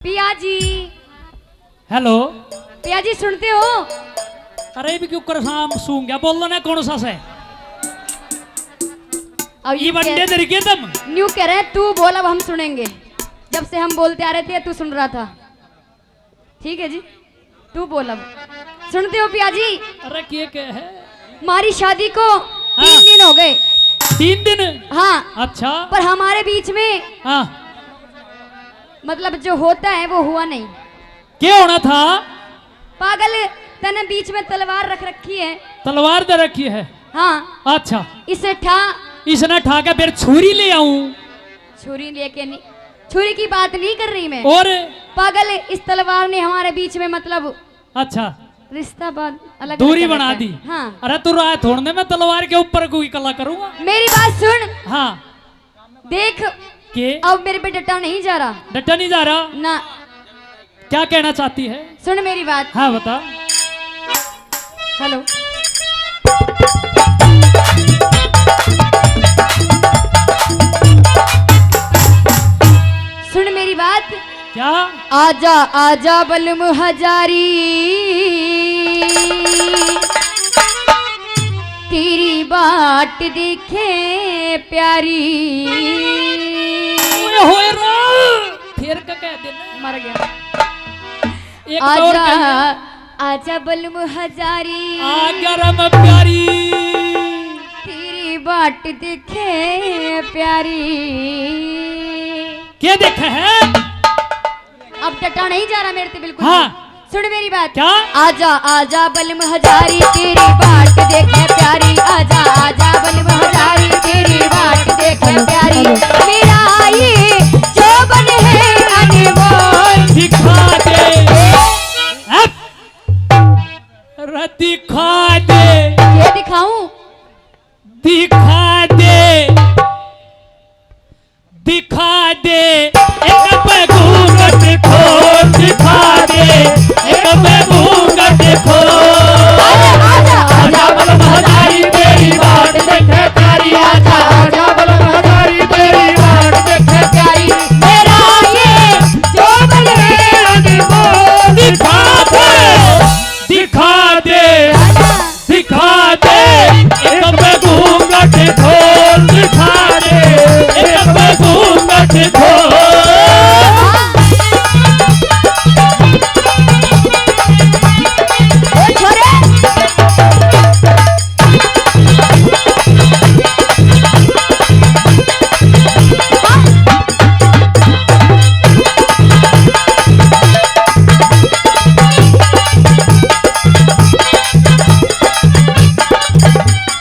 पिया जी। हेलो पिया जी सुनते हो? अरे भी क्यों कर शाम सूंग गया बोल ना कौन सा से अब ये बंदे तरीके तुम न्यू कह रहे हैं तू बोल, अब हम सुनेंगे। जब से हम बोलते आ रहे थे तू सुन रहा था। ठीक है जी, तू बोल अब। सुनते हो पिया जी? अरे क्या है हमारी शादी को 3 दिन हो गए। 3 दिन? हाँ। अच्छा। पर हमारे बीच में हाँ मतलब जो होता है वो हुआ नहीं। क्या होना था? पागल तने बीच में तलवार रख रखी है। तलवार दे रखी है? हाँ। अच्छा। इसे ठा इसने ठा के फिर छुरी ले आऊं? छुरी लेके नहीं, छुरी की बात नहीं कर रही मैं। और पागल इस तलवार ने हमारे बीच में मतलब अच्छा रिश्ता बात अलग दूरी कर बना रखा है। दी। हाँ। अरे तू राय थोड़ने मैं तलवार के ऊपर कोई कला करूंगा? मेरी बात सुन। हाँ देख के अब मेरे पे डटा नहीं जा रहा डटा नहीं जा रहा ना। क्या कहना चाहती है? सुन मेरी बात। हाँ बता। हेलो। सुन मेरी बात। क्या? आजा आजा बलम हजारी, तेरी बाट देखे प्यारी। होए रो फिर का कह देना मर गया। एक और आजा कह आजा बलम हजारी, आ गरम प्यारी, तेरी बाट देखे प्यारी। क्या देखे है? अब डटा नहीं जा रहा मेरे से बिल्कुल। हाँ। सुन मेरी बात। क्या? आजा आजा बलम हजारी, तेरी बाट देखे प्यारी। आजा आजा बलम हजारी, तेरी बाट देखे प्यारी। मेरा ये जोबन है अनमोल, दिखा दे अरे दिखा दे। ये दिखाऊं? दिखा दे दिखा दे एक पे घूंघट खोल। दिखा दे एक पे घूंघट खोल। आजा आजा बलम हजारी, तेरी बाट देखे प्यारी। आजा आजा बलम हजारी, तेरी बाट देखे प्यारी। मेरा ये जोबन है अनमोल। दिखा दे दिखा दे दिखा दे एक पे घूंघट खोल। दिखा दे एक पे घूंघट खोल। ओ छोरे।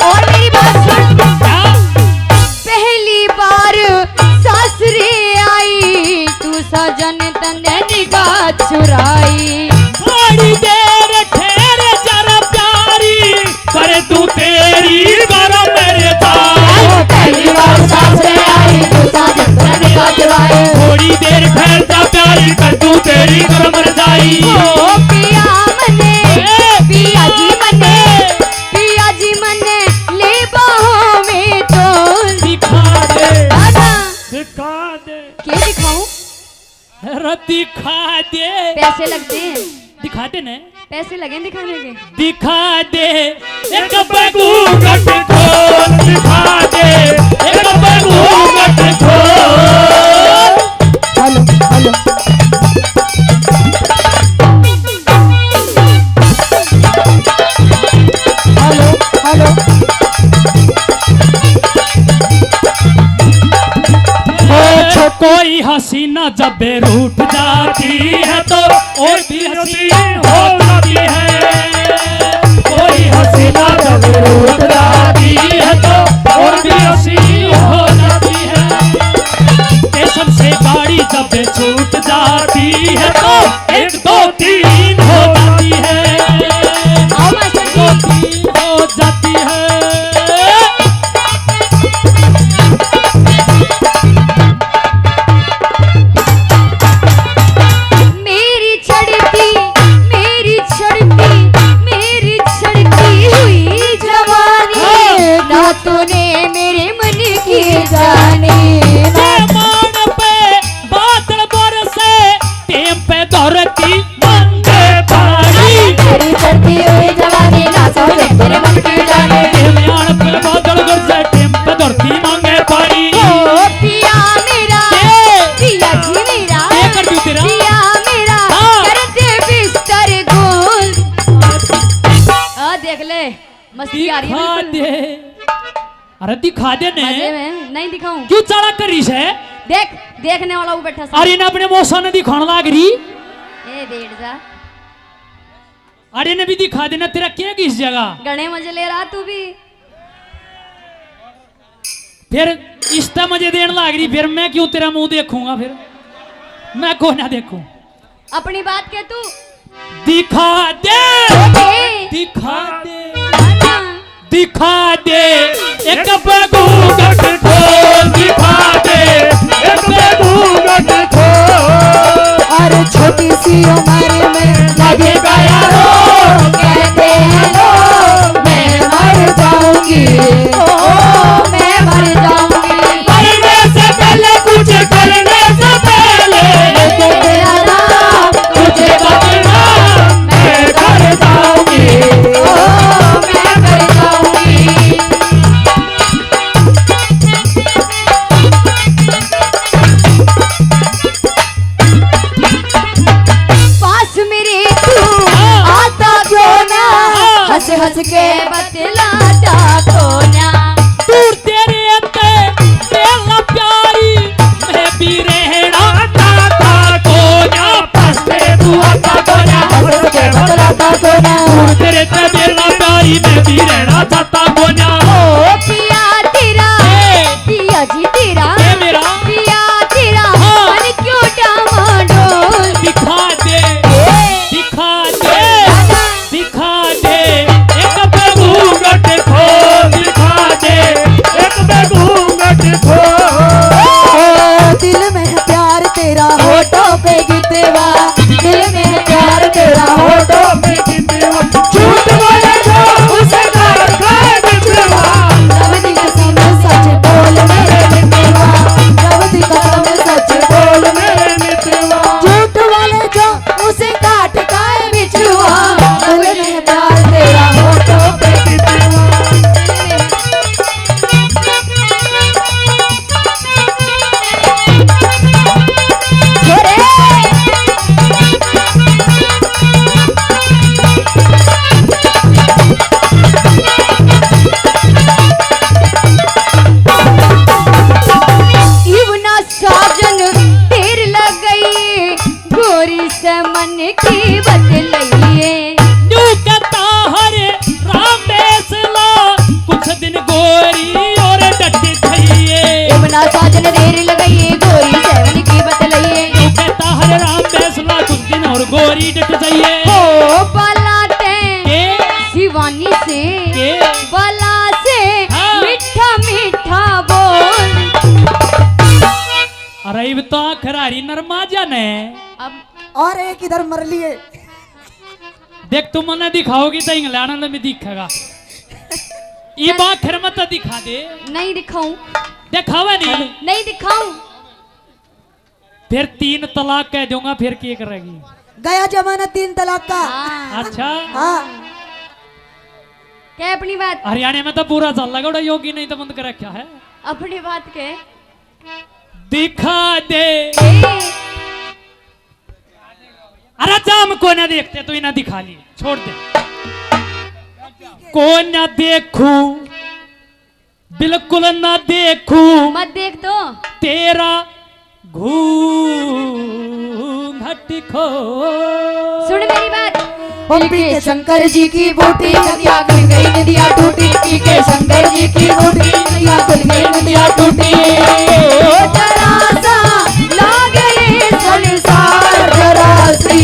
और मेरी बात सुन। पहली बार सासरे आई, तू सजन तने निगाह चुराई। थोड़ी देर ठहर जरा प्यारी, कर तू तेरी गरम मेरे तार। पहली बार सासरे आई, तू सजन तने निगाह चुराई। थोड़ी देर ठहर जा प्यारी, कर तू तेरी गरम रजाई। ओ पिया मने, पिया जी मने, पिया जी मने ले बाहों में तोल। दिखा दे आजा। दिखा दे क्या दिखाऊं? अरे दिखा दे। पैसे लगते हैं, दिखा दे ने पैसे लगे दिखाने के। दिखा दे एक घूंघट खोल। दिखा दे एक घूंघट खोल। Hello hello. Hello hello. कोई हसीना जब रूठ जाती है तो और भी हसीन हो जाती है। कोई हसीना जब रूठ जाती है तो और भी हसीन हो जाती है। स्टेशन से गाड़ी जब छूट जाती है तो 1 2 3 हो जाती है। आओ मास्टर 2 जी। 3 हो जाती है। मेरी चढ़ती हुई जवानी, ना तूने मेरे मन की जानी। मान पे बादल बरसे पे धरती मांगे पानी तेरी चढ़ती हुई जवानी ना सोचे तेरे मन की जाने ध्यान पे बादल गरजे टेम पे धरती मांगे पानी ओ पिया मेरा पिया जी मेरा क्या कर दूं तेरा पिया मेरा हाँ। करते बिस्तर गोल आ देख ले मस्ती आ रही है दिखा बिल्कुल। दे अरे दिखा दे ने मजे में नहीं दिखाऊं क्यों चाला करीस है देख देखने वाला वो बैठा सा अरे ने अपने मौसा ने दिखाने लाग रही ए डेढ़ जा अरे ने भी दिखा देना तेरा क्या किस जगह गणे मजे ले रहा तू भी फिर इसका मजे देने लाग रही फिर मैं क्यों तेरा मुंह देखूंगा फिर मैं को ना देखूं अपनी बात कह तू दिखा दे ओके दिखा दे आना। दिखा दे एक बगूगट खोल दिखा दे एक बगूगट खोल और छोटी सी उम्र में लगे गया रो कहते हैं लोग मैं मर जाऊंगी ओ मैं मर जाऊंगी करने से पहले कुछ करने से पहले लेके तेरा नाम तुझे बदनाम मैं कर जाऊंगी ओ मैं मर जाऊंगी पास मेरे तू आता क्यों ना हंस हंस के बतलाता क्यों ना दूर तेरे अंते तेरा प्यारी मैं भी रहना चाहता कोना फंसते तू आता कोना हंस के बतलाता क्यों ना दूर तेरे ते तेरा प्यारी मैं भी रहना चाहता कोना ओ पिया तेरा पिया जी तेरा ये मेरा पिया तेरा हाँ। मन क्यों डामाडोल दिखा दे दिखा दे दिखा दे एक बगूगट खोल दिखा दे एक बगूगट खोल ओ दिल में है प्यार तेरा होठों पे गिरवा दिल में है प्यार तेरा होठों पे झूठ बोले जो उसे कर खाए बिचवा रवती कसम सच बोल मेरे मित्रवा रवती कसम सच बोल मेरे मित्रवा झूठ वाले जो उसे काट खाए बिछुआ दिल में है प्यार तेरा होठों पे छोरे इवना साजन तेर लग गई गोरी से मन की बदलइए न्यू कहता हरे राम बेसला कुछ दिन गोरी और डट थईए इवना साजन तेर लग गई गोरी से मन की बदलइए न्यू कहता हरे राम बेसला कुछ दिन और गोरी डट जाइए हो बलाते के शिवानी से के बला से हाँ। मीठा मीठा बोल अरे इब तो खरारी नरमा जाने अब और एक इधर मर लिए देख तुम मने दिखाओगी तो इंग्लैंड में दिखेगा ये बाखर मत दिखा दे नहीं दिखाऊं दिखावा नहीं नहीं दिखाऊं फिर 3 तलाक कह दूंगा फिर क्या करेगी गया जमाना 3 तलाक का हाँ। अच्छा हाँ क्या अपनी बात हरियाणा में तो पूरा चल लगा उड़ा योगी नहीं तो बंद कर रखा है अपनी बात के दिखा दे ए, अरे जाम को ना देखते तो इन्हें दिखा लिए छोड़ दे को ना देखू बिल्कुल ना देखू मत देख तो तेरा घूंघट खो सुन मेरी बात पी के शंकर जी की बूटी नदिया खुल गई नदिया टूटी पी के शंकर जी की बूटी नदिया खुल गई नदिया टूटी ओ जरासा लागले संसार जरासी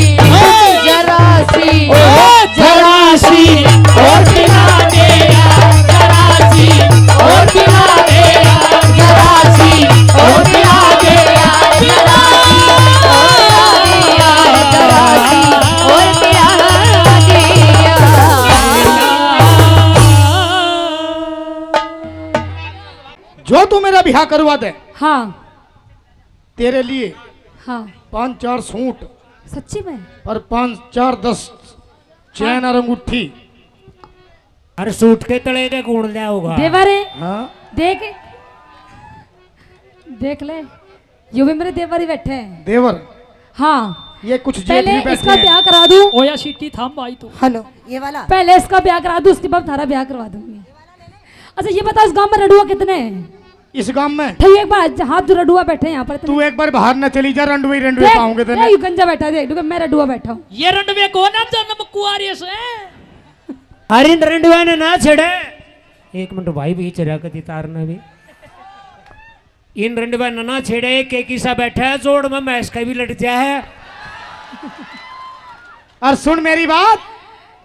जरासी ओ जरासी और बिना दे जरासी और बिना दे जरासी और बिना दे जरासी और प्यार दिया जो तू मेरा ब्याह करवा दे हाँ तेरे लिए हाँ 5-4 सूट सच्ची में? और 5 4 10 चैन और अंगूठी। अरे सूट के तले के कौन लिया होगा? देवर है, हाँ देख देख ले, यो भी मेरे देवर ही बैठे हैं। देवर, हाँ, ये कुछ जेठ पहले भी बैठे इसका हैं। ब्याह करा दूं, ओया सीटी थाम भाई तू। हेलो ये वाला पहले इसका ब्याह करा दूं, उसके बाद थारा ब्याह करवा दूंगी। अच्छा ये बता, इस गांव में रडुआ कितने हैं? इस गांव में ठई एक बार हाथ जो रडुआ बैठे हैं यहाँ पर इतने। तू एक बार बाहर न चली जा, रंडवे रंडवे देख, पाऊंगे तेने। ये गंजा बैठा है, देख देखो, मैं रडुआ बैठा हूँ। ये रंडवे कौन है जन्म कुआरी से? अरे रंडवा ने ना छेड़े। एक मिनट भाई भी चरा कदी तारना भी। इन रंडवा ने ना छेड़े, के किसा बैठा है जोड़ में मैस का भी लट जाए है। और सुन मेरी बात।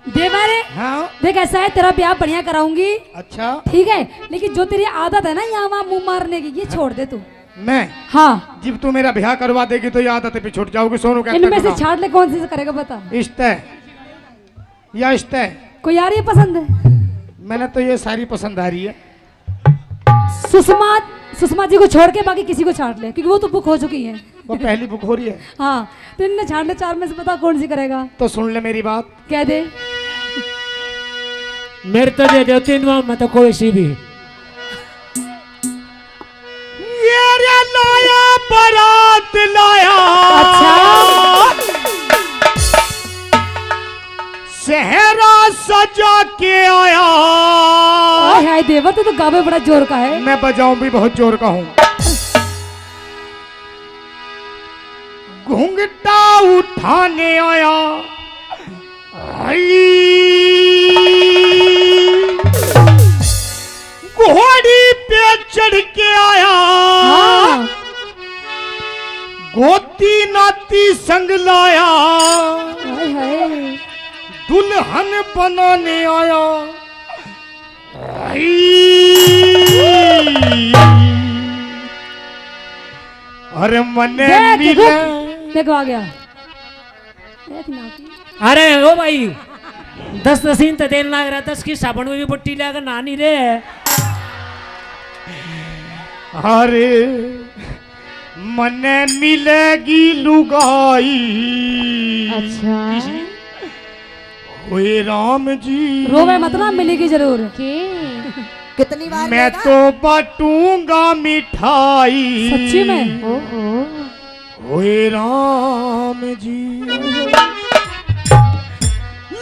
देवर है, हाँ देख ऐसा है, तेरा ब्याह बढ़िया कराऊंगी, अच्छा। ठीक है, लेकिन जो तेरी आदत है ना यहाँ वहाँ मुंह मारने की, ये छोड़ दे तू। मैं हाँ, जब तू मेरा ब्याह करवा देगी तो ये आदत पे छूट जाओगी। सोनू इनमें से कहता छाड़ ले, कौन सी से करेगा बता। इश्ते या इश्ते, कोई आ रही है पसंद है? मैंने तो ये सारी पसंद आ रही है। सुषमा जी को छोड़ के बाकी किसी को छाड़ ले, क्योंकि वो तो बुक हो चुकी है। वो पहली बुक हो रही है। हाँ, तो इनने छाड़ ले, 4 में से बता कौन सी करेगा। तो सुन ले मेरी बात। कह दे। मेरे तो दे दो 3 में तो कोई सी भी। ये रे लाया बारात लाया, अच्छा, सेहरा सजा के आया। हाय हाय देवर, तू तो गावे बड़ा जोर का है। मैं बजाऊं भी बहुत जोर का हूं। घूंघटा उठाने आया, घोड़ी पे चढ़ के आया। हाँ, गोती नाती संग लाया, हाय हाय, दुल्हन बनाने आया। अरे मने देख मिले। देखो, देखो आ गया। देख ना की। अरे ओ भाई 10 दसीन तो देन लग रहा था, इसकी साबुन में भी बुट्टी लगा ना नहीं रे। अरे मने मिलेगी लुगाई। अच्छा, ओए राम जी, रोवे मत ना, मिलेगी जरूर। कितनी बार मैं लेगा? तो बांटूंगा मिठाई। सच्ची में? ओए राम जी,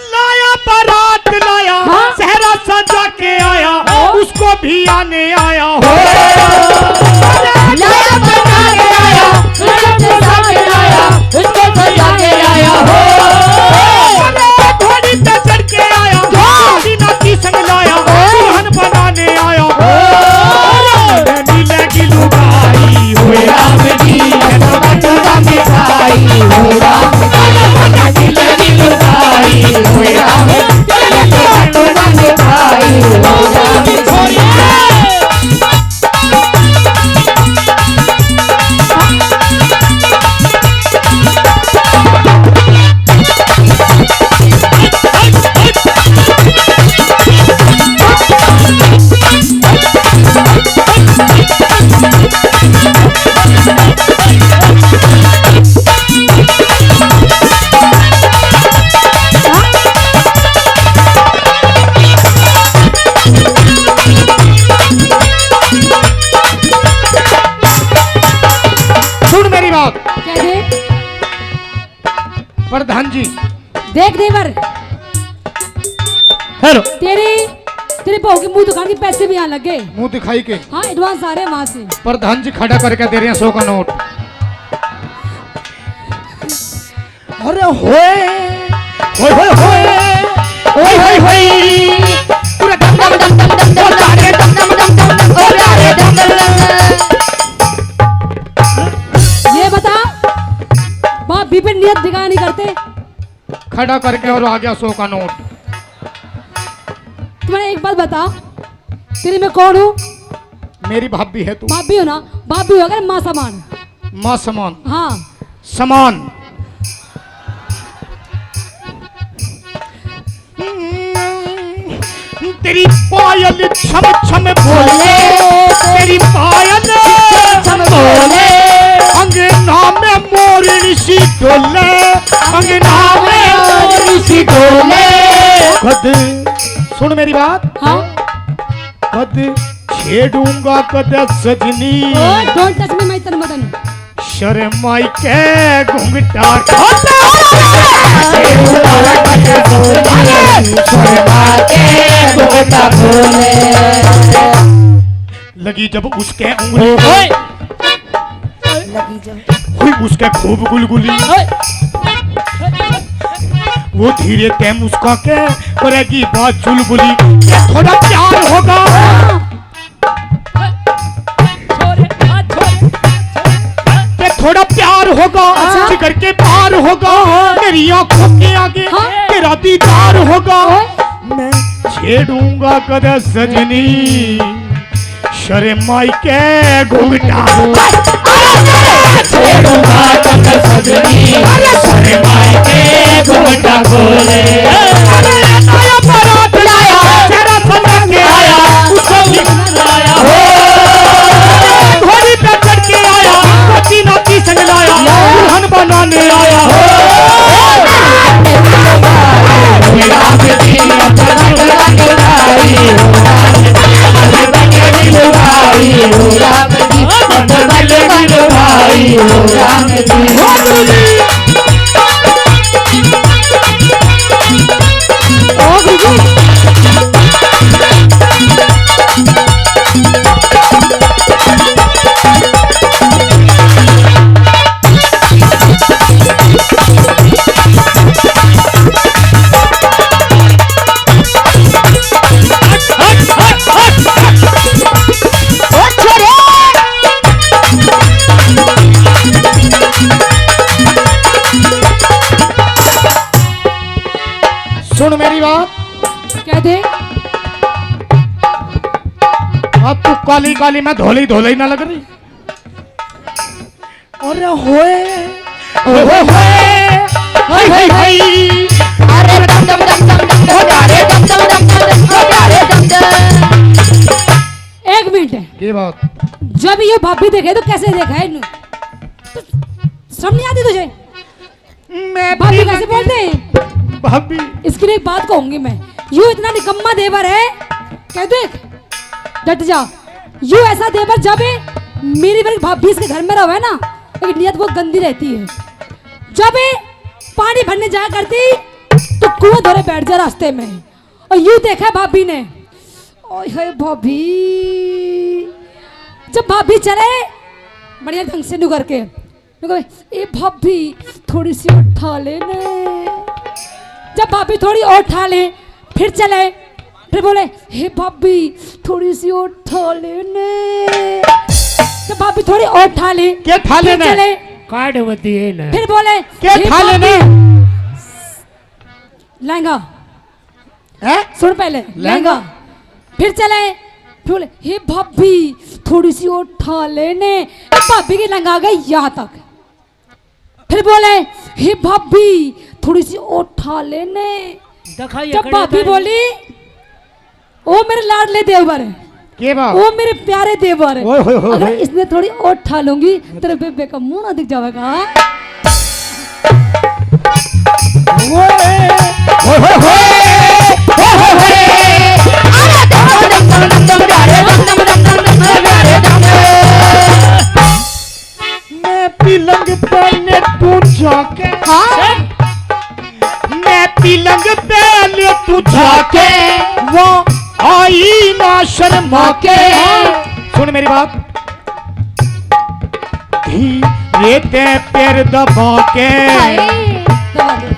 लाया बारात लाया, हाँ? सहरा सजा के आया, उसको भी आने आया हो। लाया बना के आया, तुझे सजा के लाया, उसको सजा के लाया हो। घोड़ी पे चढ़ के आया, गोती नाती संग लाया, दुल्हन बनाने आया। मिलेगी लुगाई, ओए राम जी, मैं तो बांटूंगा मिठाई। ओए राम जी, मिलेगी लुगाई, ओए राम जी, मैं तो बांटूंगा मिठाई। ओए राम जी। सुन मेरी बात। कह दे। प्रधान जी, देख देवर, हेलो तेरी बहू की मुंह दुकान के पैसे भी यहाँ लग गए। मुंह दिखाई के हाँ, एडवांस आ रहे हैं वहां से। प्रधान जी खड़ा करके दे रहे हैं 100 का नोट। अरे होए होए होए होए होए होए, पूरा दम दम दम दम दम दम तारे दम दम दम दम ओ तारे दम दम दम। ये बता, बाप भी पे नियत दिखा नहीं करते। खड़ा करके और आ गया 100 का नोट। तुम्हारे एक बात बता, तेरी मैं कौन हूँ? मेरी भाभी है तू। बाप भी हो ना? बाप भी हो गए, माँ समान। माँ समान। हाँ, समान। तेरी पायल छम छम बोले, तेरी पायल छम बोले, अंगना में मोरनी सी डोले, सुन मेरी बात, हाँ कद छेड़ूंगा कद सजनी, डोंट टच मी माय तन मदन। शर्माई के घुंघटा लगी जब उसके उंगली लगी जब हुई उसके खूब गुलगुली, वो धीरे ते मुस्का के करेगी बात चुलबुली। ये थोड़ा प्यार होगा, ये थोड़ा प्यार होगा, जिगर के पार होगा, मेरी आंखों के आगे तेरा दीदार होगा। मैं छेड़ूंगा कद सजनी, शर्माई के घुंघटा छेड़ूंगा कद सजनी, शर्माई के घुंघटा खोले। नया बारात लाया, तेरा सजा के आया, उसको भी लाया हो, घोड़ी पे चढ़ के आया, कोची नाची संग लाया, दुल्हन बनाने आया हो। सुन मेरी बात, क्या थे? अब तू काली काली में धोली धोली ना लग रही। अरे होए अरे दम दम दम दम दम अरे दम दम दम दम अरे दम दम। एक मिनट है, ये बात जब ये भाभी देखे तो कैसे देखा है इन्हों? तो समझ नहीं आती तुझे? मैं भाभी कैसे बोलते हैं? भाभी इसके लिए एक बात कहूंगी मैं, यू इतना निकम्मा देवर है, कह देख डट जा। यू ऐसा देवर जब मेरी भाभी इसके घर में रहे ना, एक नियत बहुत गंदी रहती है। जब पानी भरने जाया करती तो कुआं धरे बैठ जा रास्ते में, और यू देखा भाभी ने, ओए होए भाभी, जब भाभी चले बढ़िया ढंग से नुगर के, ए भाभी थोड़ी सी उठा लेने। जब भाभी थोड़ी और उठा ले, फिर चले, फिर बोले हे भाभी थोड़ी सी और उठा लेने। जब भाभी थोड़ी और उठा ले, क्या खा फिर लेना? चले, कार्ड होती है ना, फिर बोले क्या हे खा लेना? भाभी, लहंगा है? सुन पहले, लहंगा, फिर चले, फिर बोले हे भाभी थोड़ी सी और उठा लेने। भाभी की लहंगा आ गई यहाँ तक, फिर बोले हे भाभी थोड़ी सी और उठा लेने। जब भाभी बोली ओ मेरे लाडले देवर, के बात? ओ मेरे प्यारे देवर, ओए होए होए अगर होए। इसने थोड़ी और उठा लूंगी तेरे बेबे का मुंह ना दिख जाएगा। मैं पलंग पहले तू जाके, मैं पलंग पहले तू जाके, वो आई ना शर्मा के। सुन मेरी बात, धीरे पैर दबा के, दबा दे।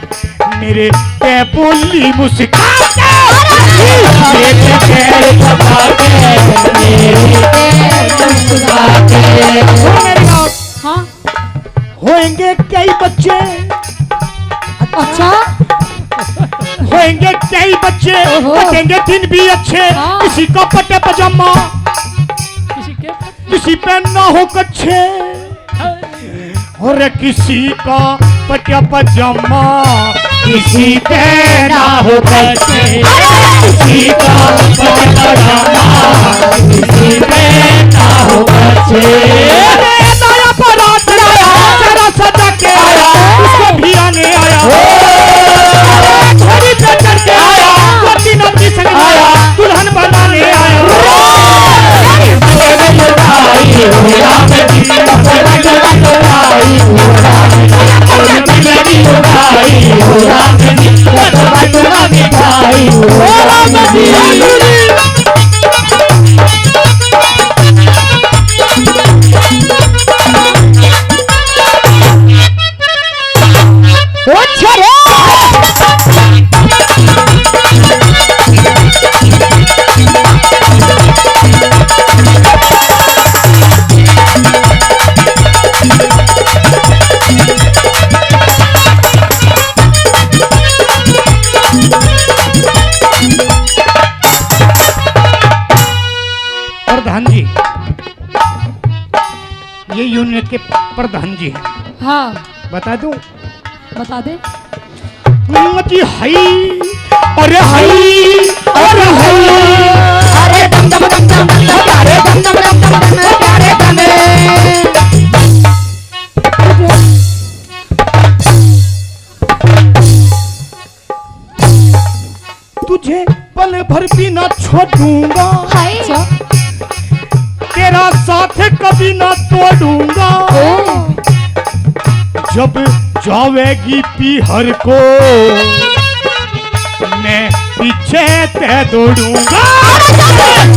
मेरे पे बोली मुस्का के, मेरे पैर दबा के, मेरे पैर मुस्का के। सुन मेरी बात, हाँ होंगे कई बच्चे, अच्छा, होंगे कई बच्चे, ओहो। कटेंगे दिन भी अच्छे, हाँ। किसी का पटे पजामा, किसी पे ना हो कच्छे, और किसी का पटे पजामा, किसी पे ना हो कच्छे, किसी का पटे पजामा, किसी पे ना हो कच्छे। नया बारात लाया, तेरा सजा के आया, उसको भी आने आया, घोड़ी पे चढ़ के आया, कोटी नाची संग आया, पूछ रे प्रधान जी, ये यूनिट के प्रधान जी हैं। हाँ बता दूं? बता दे। जी हाय, अरे हाय, अरे हाय, अरे दम दम दम दम प्यारे दम दम दम दम प्यारे दमे तुझे पल भर भी ना छोड़ूंगा, हाय तेरा साथ कभी ना तोड़ूंगा। जब जावेगी पीहर को मैं पीछे ते दौड़ूंगा।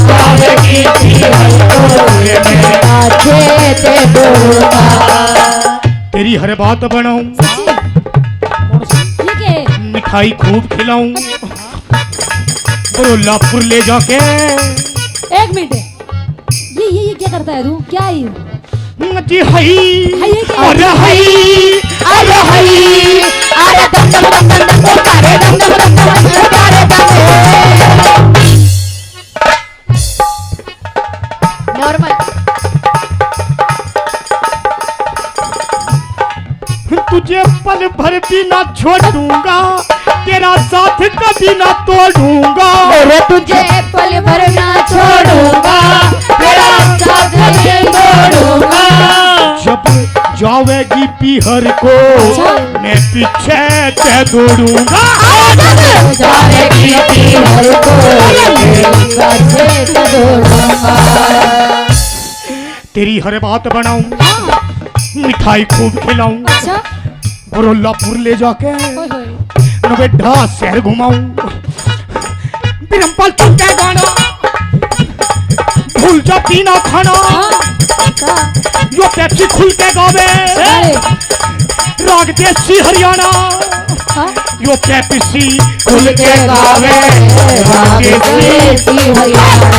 जावेगी पीहर को मैं आछे ते दूंगा तेरी हर बात बनाऊं, ये क्या है? मिठाई खूब खिलाऊं, बरोलापुर ले जाके। एक मिनट, ये क्या करता है तू? क्या है ये? जी हाय, ये क्या है? अरे हाय, अरे हाय अरे दम दम दम दम दम प्यारे दम दम दम दम प्यारे दमे नॉर्मल तुझे पल भर भी ना छोड़ूंगा, तेरा साथ कभी ना तोड़ूंगा। अरे तुझे पल भर ना छोड़ूंगा तेरा साथ नहीं छोड़ूंगा जब जावेगी पीहर को मैं पीछे ते दौड़ूंगा। जाएगी पीहर को आछे ते दूंगा तेरी हर बात बनाऊं, मिठाई खूब खिलाऊं, अच्छा बरोलापुर ले जाके होय होय नवेदा शहर घुमाऊं। बिरम्पल चुके गाना, भूल जा पीना खाना, जो पेप्सी खुल के गावे अरे राग देसी हरियाणा। हाँ यो पेप्सी खुल के गावे राग देसी हरियाणा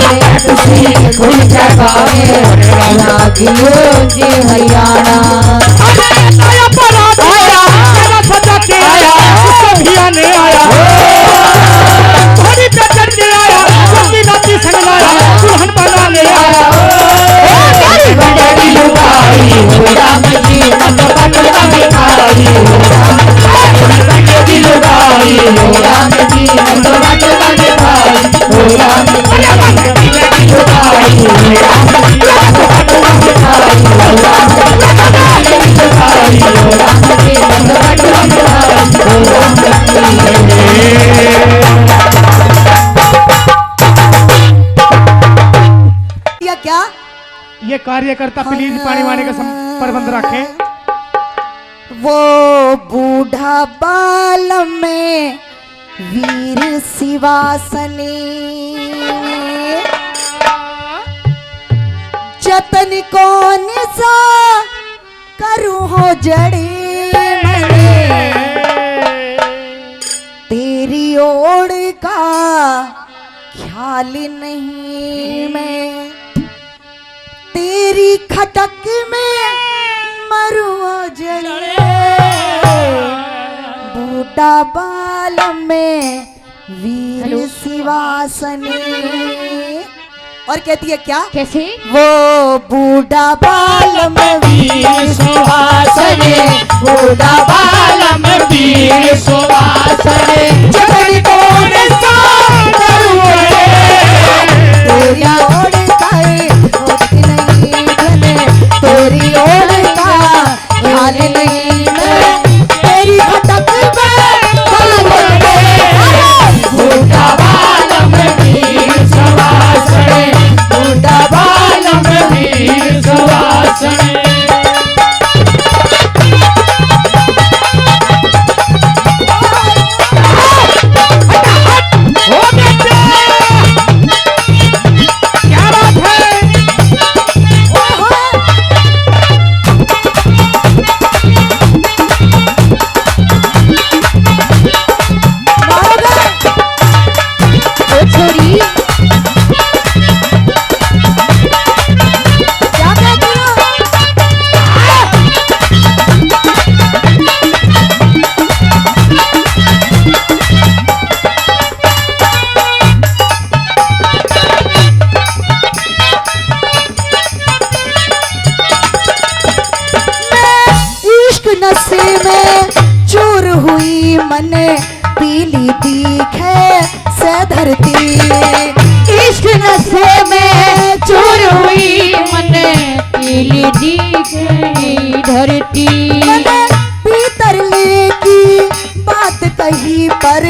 पेप्सी खुल के गावे राग देसी हरियाणा आया बारात आया, तेरा सजा के आया, सभी आने आया, घोड़ी पे चढ़ के आया, सभी नाची संग लाया, दुल्हन बनाने आया। बड़ी लुगाई हो राम जी नट पट मिठाई हो बड़ी लुगाई हो राम जी नट पट मिठाई हो राम बड़ी लुगाई हो राम जी नट पट मिठाई हो राम बड़ी लुगाई हो राम जी नट पट मिठाई हो या क्या ये कार्यकर्ता प्लीज पानी वाने का प्रबंध रखें। वो बूढ़ा बाल में वीर शिवासनी जतन कौन सा करूं हो जड़ी मैंने तेरी ओर का ख्याल नहीं मैं तेरी खटक में मरुआ जले बूढ़ा बाल में वीर शिवासनी। और कहती है क्या? कैसे वो बूढ़ा बाल में वीर शिवासनी बूढ़ा बाल में वीर शिवासनी जगड़ कौन सा करूं तेरी ओर काई होती नहीं बने तेरी ओर का हाल नहीं मैं तेरी भटक में बूढ़ा बाल में वीर शिवासनी बूढ़ा बाल में वीर शिवासनी। मन पीली दिखे से धरती। इश्क नशे में चूर हुई मन पीली दिखे धरती। मैंने भीतरले की बात कही पर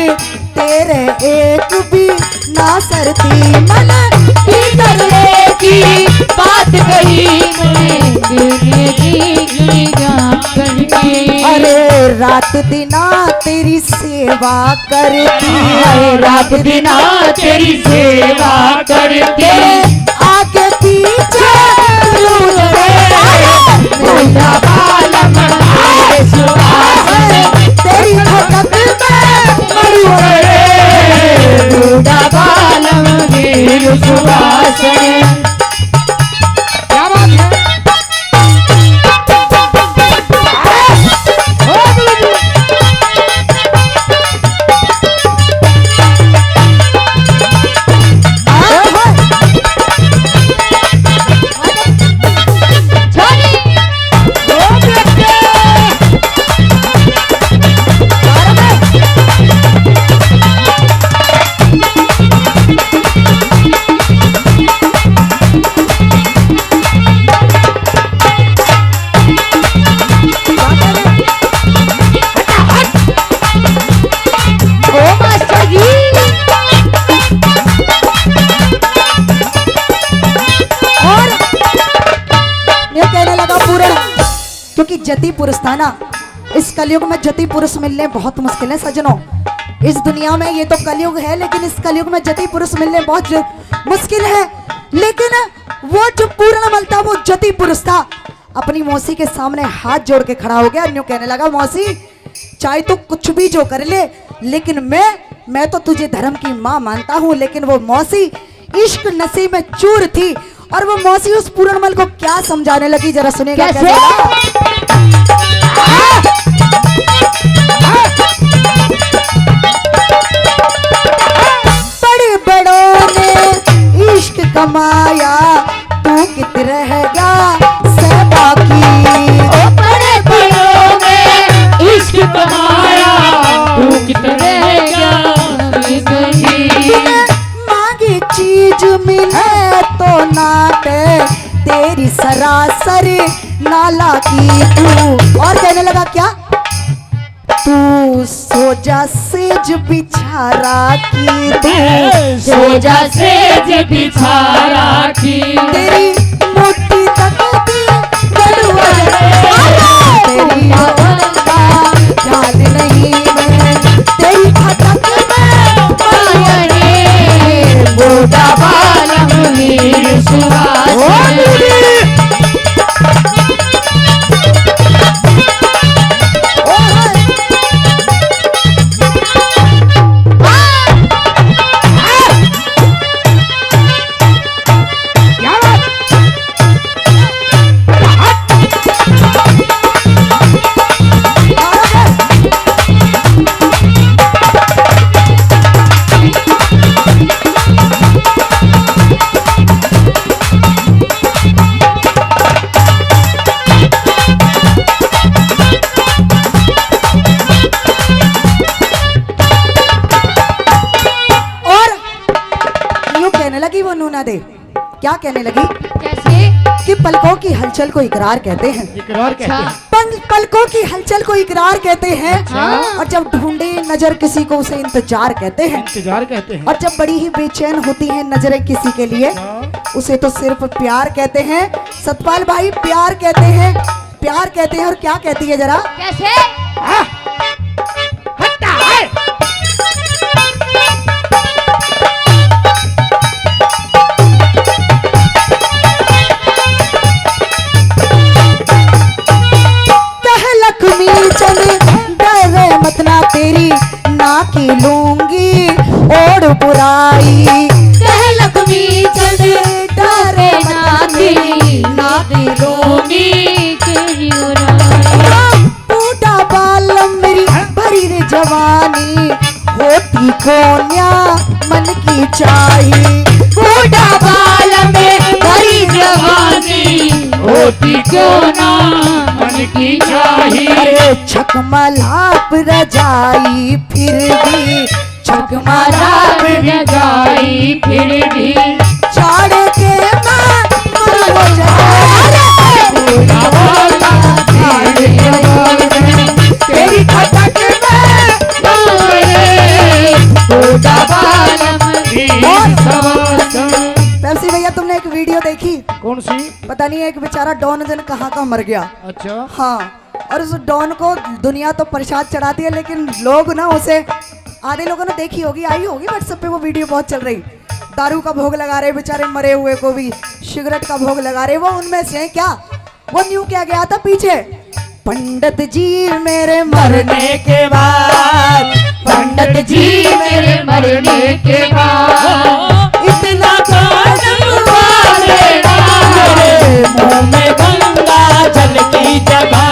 तेरे एक भी ना सरती। मैंने भीतरले की बात कही मैं पीली करती। अरे रात दिना तेरी सेवा करती। अरे रात दिना तेरी सेवा करती। आगे पीछे बूढ़ा बालम मेरे सुहासने तेरी खटक में बूढ़ा बालम मेरे सुहासने। क्या बात है? क्योंकि जति पुरुष था ना, इस कलयुग में जति पुरुष मिलने बहुत मुश्किल है सजनों। इस दुनिया में ये तो कलयुग है, लेकिन इस कलयुग में जति पुरुष मिलने बहुत मुश्किल है। लेकिन वो जो पूर्णमल था, वो जति पुरुष था, अपनी मौसी के सामने हाथ जोड़ के खड़ा हो गया। न्यू कहने लगा, मौसी चाहे तो कुछ भी जो कर ले, लेकिन मैं तो तुझे धर्म की माँ मानता हूँ। लेकिन वो मौसी इश्क नशे में चूर थी, और वो मौसी उस पूर्णमल को क्या समझाने लगी, जरा सुनेगा कैसे? बड़े बड़ों ने इश्क कमाया, तू कित रहेगा से बाकी। बड़े बड़ों ने इश्क कमाया तू कितने मांगी चीज मिले तो नाटे तेरी सरासर नाला की तू। और कहने लगा क्या, तू सोजा सेज बिछारा की, तू सोजा सेज बिछारा की। तेरी मोटी तकती गलुआ तेरी ख्याल नहीं मैं तेरी खटक में बूढ़ा बालम मेरे सुहासने। क्या कहने लगी कैसे? कि पलकों की हलचल को इकरार कहते हैं। इकरार कहते हैं। पलकों की हलचल को इकरार कहते हैं। हाँ। और जब ढूंढे नजर किसी को, उसे इंतजार कहते हैं। इंतजार कहते हैं। और जब बड़ी ही बेचैन होती हैं नजरें किसी के लिए, उसे तो सिर्फ प्यार कहते हैं। सतपाल भाई, प्यार कहते हैं, प्यार कहते हैं। और क्या कहती है जरा? कैसे? तेरी ना की लूंगी ओढ़ बुराई। कह लक्ष्मी चंद डरे ना तेरी ना की लूंगी तेरी बुराई। बूढ़ा बालम मेरी भरी रे जवानी, होती कोन्या मन की चाही। बूढ़ा बालम में भरी जवानी, होती क्यों ना मन की चाही। अरे छकमलाप रजाई फिर भी छकमलाप जाई फिर भी चाड़ के मैं मर तेरी खटक पेप्सी भैया तुमने एक वीडियो देखी? कौन सी? पता नहीं एक बेचारा डॉन जन कहाँ मर गया। अच्छा हाँ, और उस डॉन को दुनिया तो प्रसाद चढ़ाती है, लेकिन लोग ना उसे, आधे लोगों ने देखी होगी, आई होगी व्हाट्सएप पे वो वीडियो बहुत चल रही, दारू का भोग लगा रहे बेचारे मरे हुए को भी, सिगरेट का भोग लगा रहे। वो उनमें से क्या, वो न्यू क्या गया था पीछे, पंडित जी मेरे मरने के बाद, पंडित जी मेरे मरने के बाद इतना मुंह में गंगा जल की जगह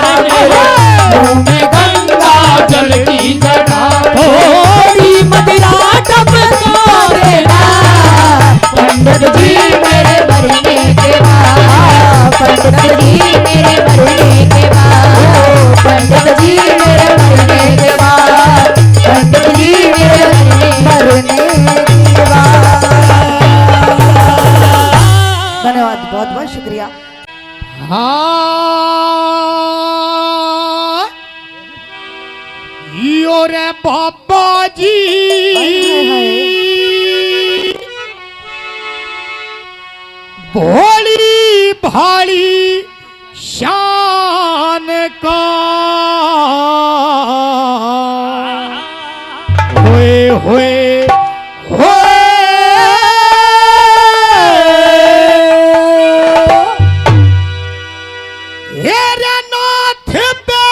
मुंह में गंगा जल की जगह थोड़ी मदिरा टपका देना। पंडित जी मेरे मरने के बाद, पंडित जी मेरे मरने के बाद, पंडित जी मेरे मरने के बाद, पंडित जी मेरे मरने के बाद। धन्यवाद, बहुत बहुत शुक्रिया। हाँ यो रे बाबा जी भोली भाली शान का होए होए होए हेरे नाथ पे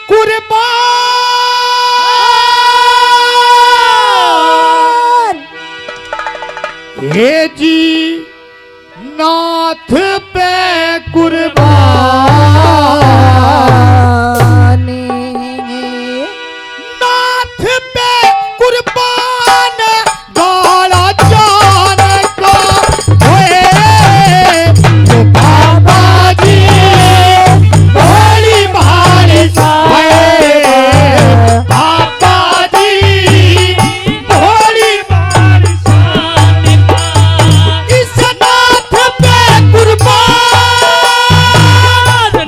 कुर्बान हे जी नाथ पे कुर्बान नाथ पे कुर्बान गाला जान का होए तो बाबा जी भोली भाली बाबा जी भोली भाली इस नाथ पे कुर्बान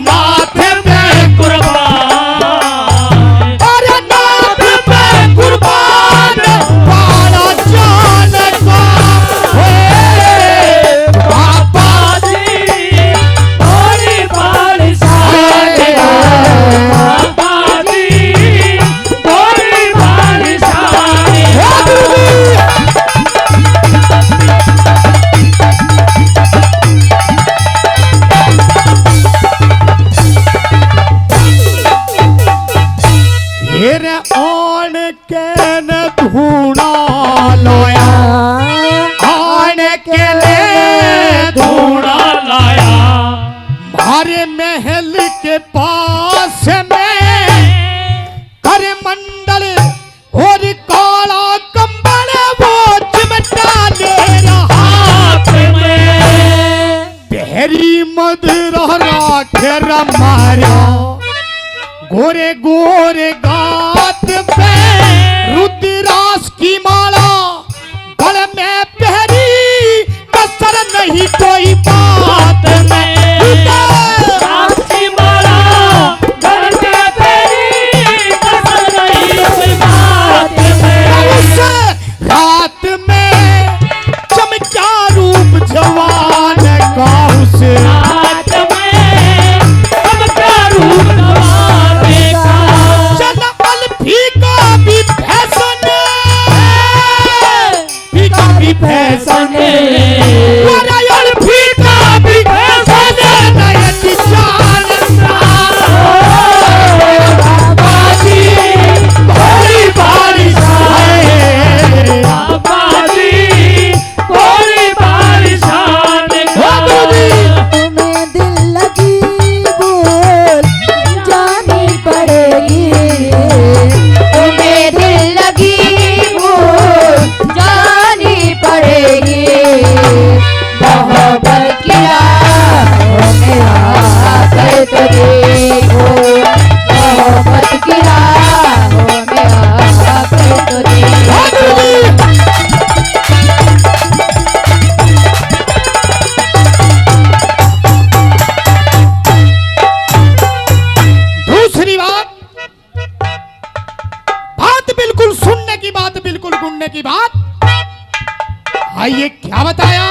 नाथ पे कुर्बान अरे नाथ पे कुर्बान वाला जान का है बाबा जी भोली भाली बाबा जी भोली भाली हेर आन के न धूना लोया आन के ले धूना लाया मारे महल के पास में कर मंडल और काला कंबल वो चिमटा ले रहा हाथ में बहरी मधुरा राखे रमारा गोरे गोरे गात पे रुद्रास की माला गल में पहरी कसर नहीं कोई बात में रुद्रास की माला गल में पहरी कसर नहीं कोई बात में उस रात में चमका रूप जवान का उस रात में चमका रूप जवान का ढूंढने की बात। आइए क्या बताया।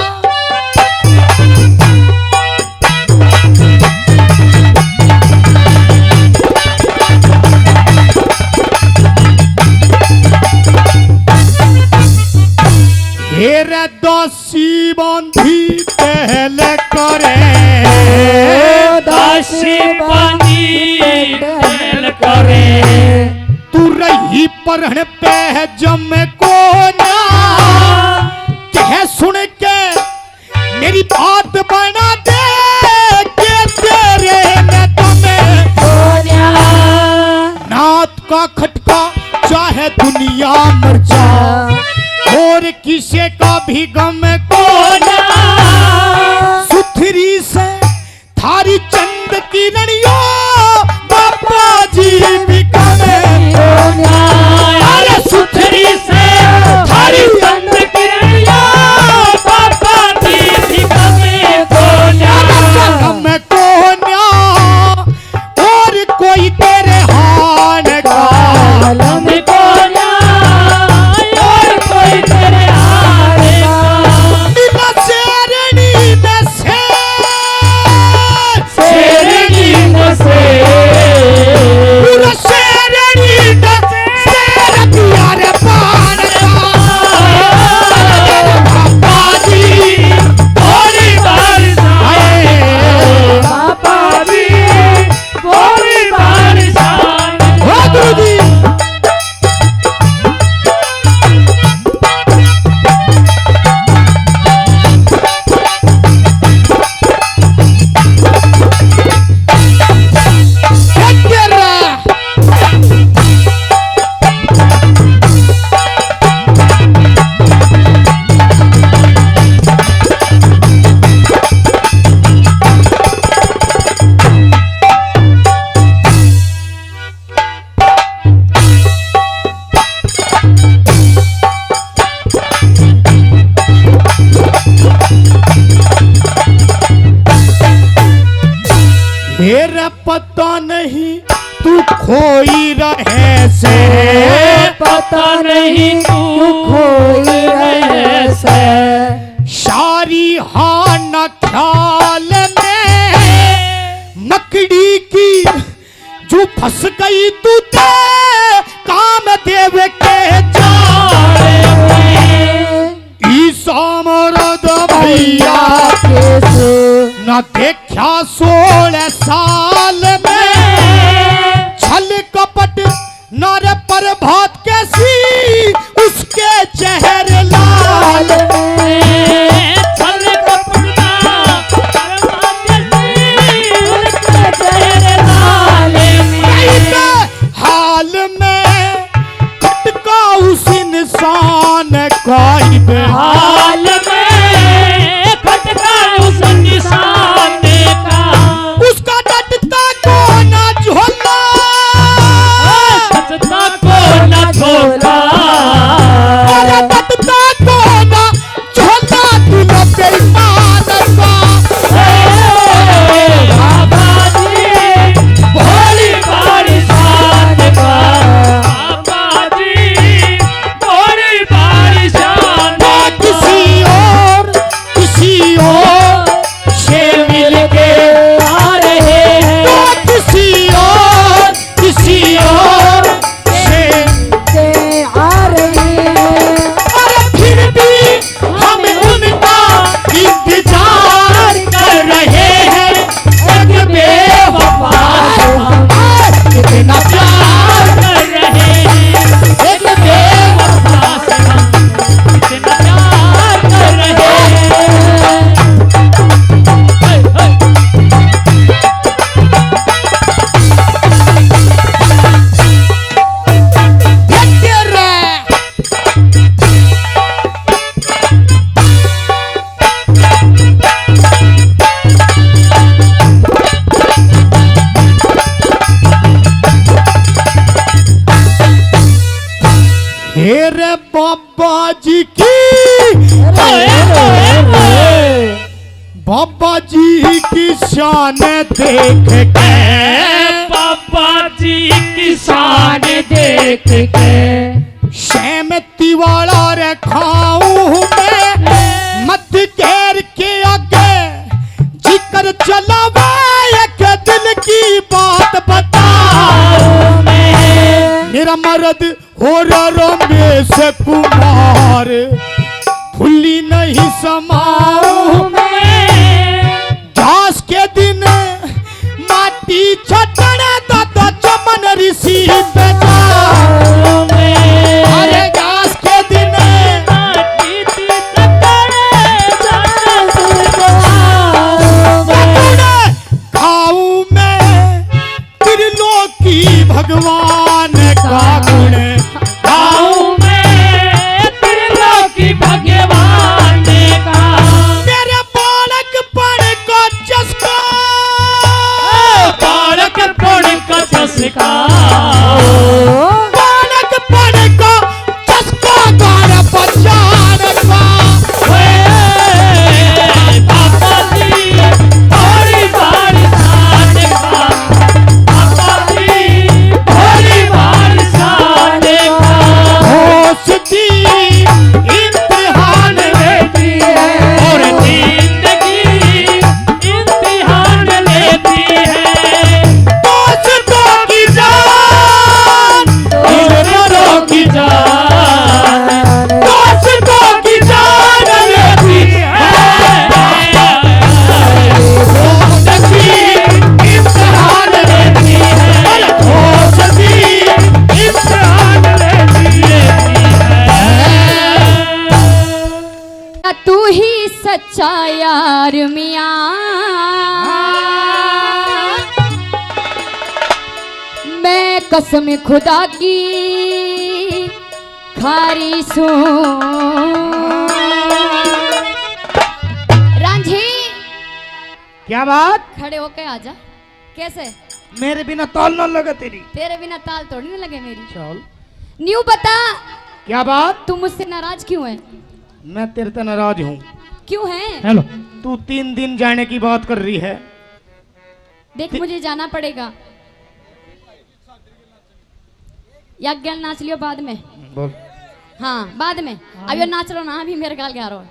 हेरे दासी बंधी पहले करे, दासी बंधी पहल करे, तू रही पढ़न पे जम को ना, कह सुन के मेरी बात बना दे के तेरे में तुम्हें नात का खटका चाहे दुनिया मर जा, और किसे का भी गम को ना, सुथरी से थारी चंद की किरणियों बाबा जी भी कमे को ना, अरे सुथरी से थारी चंद किरणिया बाबा जी भी कमे को ना, गम को ना, और कोई तेरे हान का गम को ना, और कोई तेरे हाथ का, बिना शेरनी में शेरनी न से, पूरा शेरनी में शेर प्यारे पान का, बाबा जी थोड़ी बारिश आए, बाबा जी थोड़ी बारिश आए, हो गुरु जी। मेरा पता नहीं तू खोई रहे से, पता नहीं तू खोई रहे से, सारी हाना ख्याल में मकड़ी की जो फंस गई तू ते काम देव के जाए, ईसा मरद भैया न देखा 16 साल में, छल कपट नर पर भात कैसी उसके चेहरे लाल में, छल कपटा उसके चेहरे लाल में, ऐसे हाल में खटका उस इंसान का ही हाल में खटका उस निशान का, उसका डटता को ना झोला, खटका को न झोला, अरे डटता को ना झोला तू न बेईमान का, बाबा जी भोली बारिशान का, बाबा जी भोली बारिशान का, किसी और से मिल के आ रहे हैं, किसी और से आ रही है। अरे फिर भी हम उनका इंतजार कर रहे हैं, एक बेवफा से हम कितना प्यार कर रहे हैं, एक बेवफा से हम इतना प्यार कर रहे हैं, देखते रहे। हेरे बाबा जी की, बाबा जी की शान देख के बाबा जी किसान देख के, श्याम तिवाड़ा मेरा मर्द हो रमेश कुमार, फुल्ली नहीं समाऊं मैं। घास के दिन माटी छटने तो चमन ऋषि पे जाऊं मैं। अरे घास के दिन माटी खाऊं मैं, त्रिलोकी भगवान का गुण खाऊं मैं, त्रिलोकी भगवान का। मेरे बालकपन को चस्का, बालकपन का चस्का, बालकपन को चस्का कर बचान का। पापा जी बड़ी बड़ी शान का, पापा जी बड़ी बड़ी शान का। होश दी इम्तिहान लेती है और जिंदगी इम्तिहान लेती है। दोस्तों की जान, दिलबरों की जान, दोस्तों की जान लेती है। जिंदगी इम्तिहान लेती है, दोस्ती इम्तिहान लेती है। तू ही सच्चा यार मियाँ, मैं कसम खुदा की खारी सू। रांझी क्या बात? खड़े होके आजा। कैसे? मेरे बिना ताल न लगा तेरी। तेरे बिना ताल थोड़ी ना लगे मेरी। चल। न्यू बता, क्या बात? तू मुझसे नाराज क्यों है? मैं तेरे से नाराज हूँ। क्यों है? हेलो, तू 3 दिन जाने की बात कर रही है। देख मुझे जाना पड़ेगा। यज्ञ नाच लियो बाद में। बोल। हाँ बाद में। अब ये नाच लो ना, अभी मेरे गाल गा रहा हो।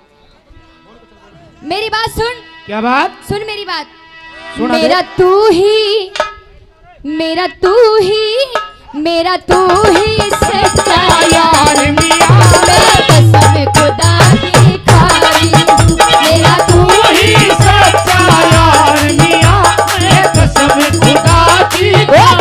मेरी बात सुन। क्या बात? सुन मेरी बात। सुना दे। मेरा तू ही, मेरा तू ही, मेरा तू ही सच्चा यार मियाँ, मैं कसम खुदा की खारी हूँ। मेरा तू ही सच्चा यार मियाँ, मैं कसम खुदा की मेरा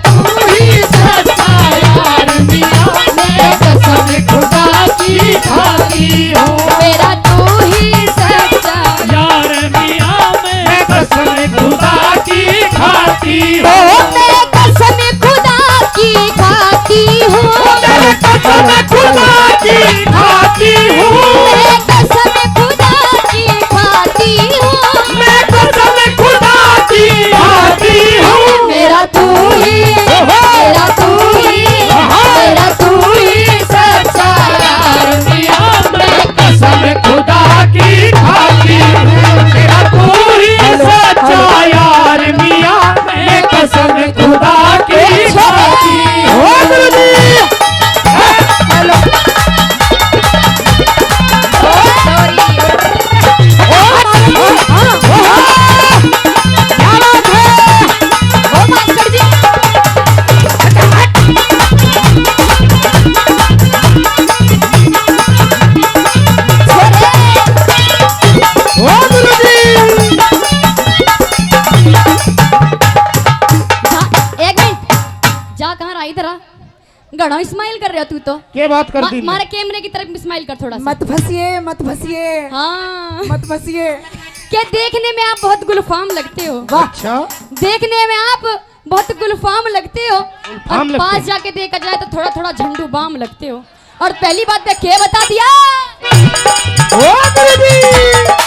तू ही सच्चा यार मियाँ, मैं कसम खुदा की खारी हूँ। मेरा तू ही सच्चा यार मियाँ मैं कसम खुदा की खाती हो। मैं कसम खुदा की खाती हूँ। मैं कसम खुदा की खाती हूँ। मैं कसम खुदा की खाती हूँ। मैं कसम खुदा की खाती हूँ। मेरा तू ही, मेरा तू ही, मेरा तू ही सच्चा यार मियाँ, मैं कसम खुदा की खाती हूँ। मेरा तू ही सच्चा यार मियाँ, मैं कसम खुदा की खाती हूँ। हेलो, घणो स्माइल कर रहे हो तू तो। क्या बात कर दी? मारे कैमरे की तरफ स्माइल कर थोड़ा सा। मत फंसिए, मत फंसिए, हाँ मत फंसिए। क्या देखने में आप बहुत गुलफाम लगते हो। अच्छा, देखने में आप बहुत गुलफाम लगते हो, गुलफाम और लगते पास हो। जाके देखा जाए तो थोड़ा थोड़ा झंडू बाम लगते हो। और पहली बात मैं क्या बता दिया। ओ गुरुजी,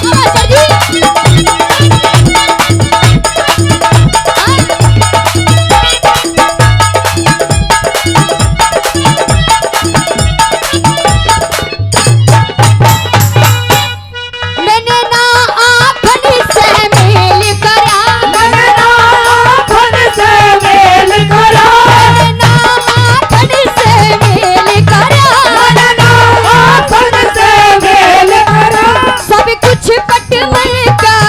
हाँ, जल्दी। मैंने ना आँखन से मेल करा, मैंने ना आँखन से मेल करा, मैंने ना आँखन से मेल करा, मैंने ना आँखन से मेल करा। सब कुछ पट में क्या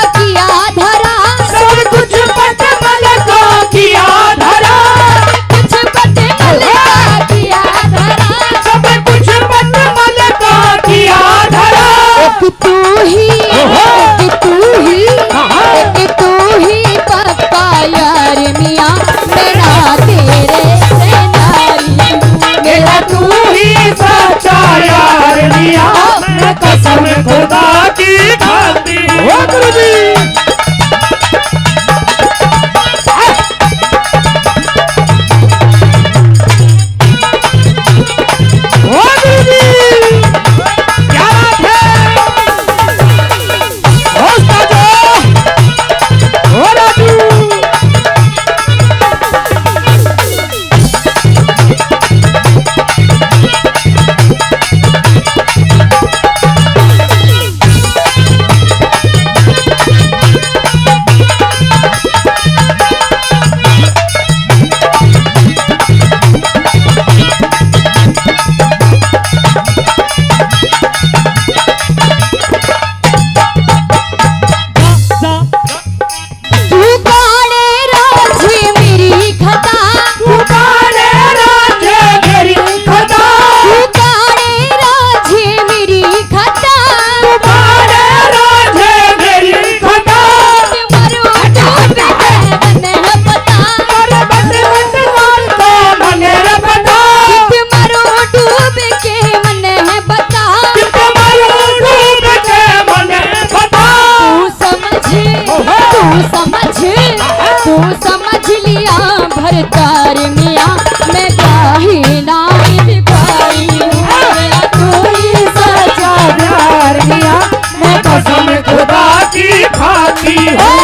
प्यार मियाँ मैं ब्याही नाई भिखारी हूँ मेरा तू ही सच्चा प्यार मियाँ मैं कसम खुदा की खाती हूँ।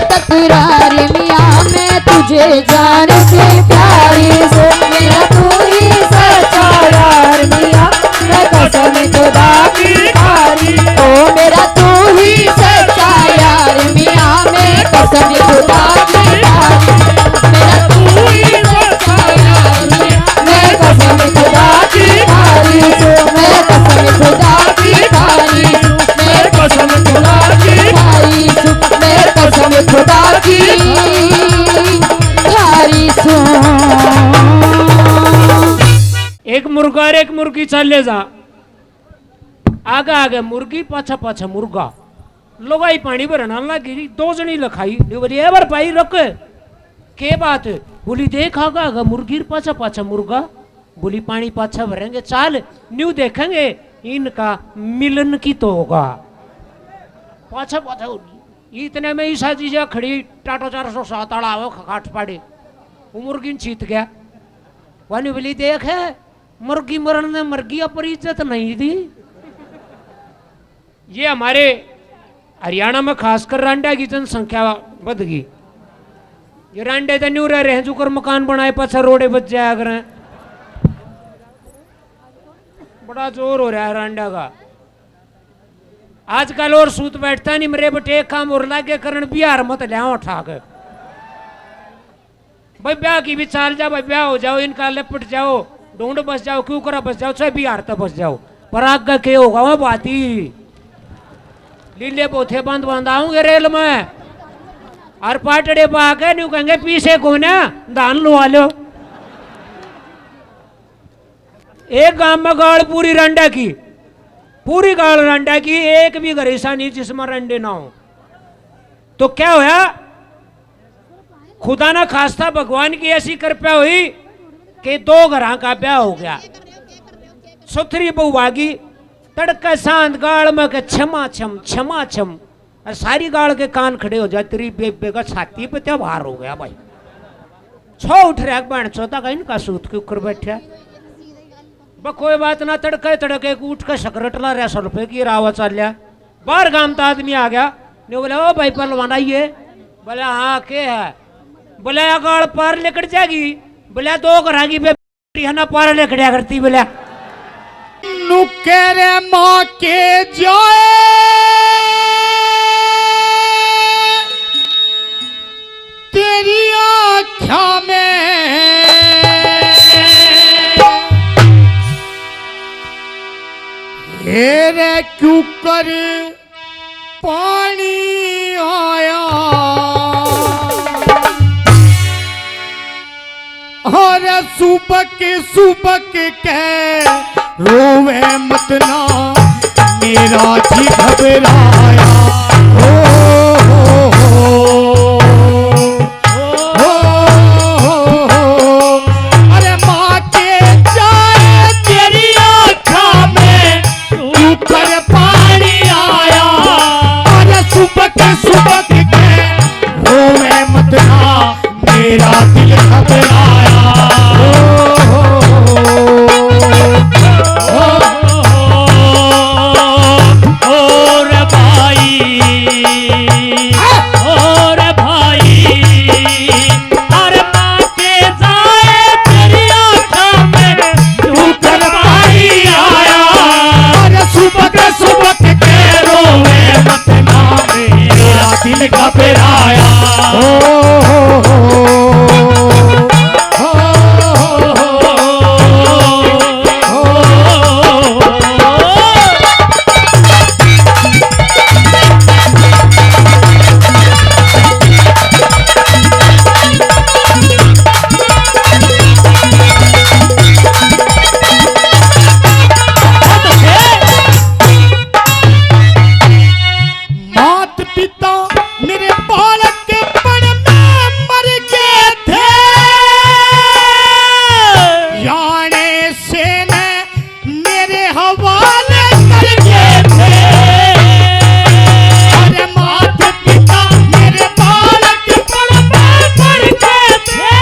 तकरार मियाँ मैं तुझे जान के प्यारी से मेरा तू ही सच्चा यार मियाँ मैं कसम खुदा की खारी ओ मेरा तू ही सच्चा यार मियाँ मैं कसम खुदा की खारी मेरा तू ही सच्चा यार मियाँ मैं कसम खुदा की खारी मैं कसम खुदा की खारी मैं कसम खुदा की खारी मैं कसम खुदा की खारी सो। एक मुर्गा और एक मुर्गी चले जा आगे आगे मुर्गी पाछा पाछा मुर्गा लोगाई पानी भरना लगी दो जनी लखाई बोली ए बार भाई रुक के बात बोली देख आगा आगा मुर्गी पाछा पाछा मुर्गा बोली पानी पाछा भरेंगे चाल न्यू देखेंगे इनका मिलन की तो होगा पाछा पाछा इतने में ईसा जीजा खड़ी टाटो 407 आओ खाट पाड़े वो मुर्गी चीत गया वानी बोली देख है मुर्गी मरण ने मुर्गी पर इज्जत नहीं दी। ये हमारे हरियाणा में खासकर रांडा की जनसंख्या बढ़ गई। ये रांडे तो न्यू रह रहे हैं जो कर मकान बनाए पछा रोडे बच जाया करें बड़ा जोर हो रहा है रांडा का आजकल और सूत बैठता नहीं मेरे बटे एक काम और लागे करण बिहार मत लिया उठा कर भाई ब्याह की भी चाल जाओ भाई ब्याह हो जाओ इनका लपट जाओ ढूंढ बस जाओ क्यों करा बस जाओ चाहे बिहार तक बस जाओ पर आगे के होगा वह बाती लीले पोथे बंद बंद आऊंगे रेल में और पाटड़े पा के न्यू कहेंगे पीछे को ना धान लुआ लो। एक गांव में गाड़ पूरी रंडा की पूरी गाड़ रंडा की एक भी घर ऐसा नहीं जिसमें रंडे ना हो तो क्या होया खुदा ना खास्ता भगवान की ऐसी कृपा हुई कि 2 घरों का ब्याह हो गया। सुथरी बहुभागी तड़का सांत गाड़ में के क्षमा छम और सारी गाड़ के कान खड़े हो जाए तेरी बेबे का छाती पे त्योहार हो गया भाई छो उठ रहा बहन चौथा का इनका सूत के ऊपर बैठा कोई बात ना तड़के तड़के उठ के सकरटला रहा 100 रुपये की रावा चल लिया बाहर गांव तो आदमी आ गया ने बोला ओ भाई पहलवान आइए बोले हाँ के है? बोले अगड़ पार लेकर जाएगी। बोले दो घरागी पे है ना पार लेकर करती। बोले नुकेरे माँ के जाए तेरी आँखा में हेरे क्यों कर पानी आया और सुबक सुबक के रोवे मत ना मेरा जी घबराया हो अरे माँ के जाए तेरी आँखा में ऊपर पानी आया अरे सुबक सुबक के रोवे मत ना मेरा दिल घबराया दिल घबराया मात पिता मेरे बालक के पण में मर गए थे याने से ने मेरे हवाले कर गए थे अरे मात पिता मेरे बालक के पण में मर गए थे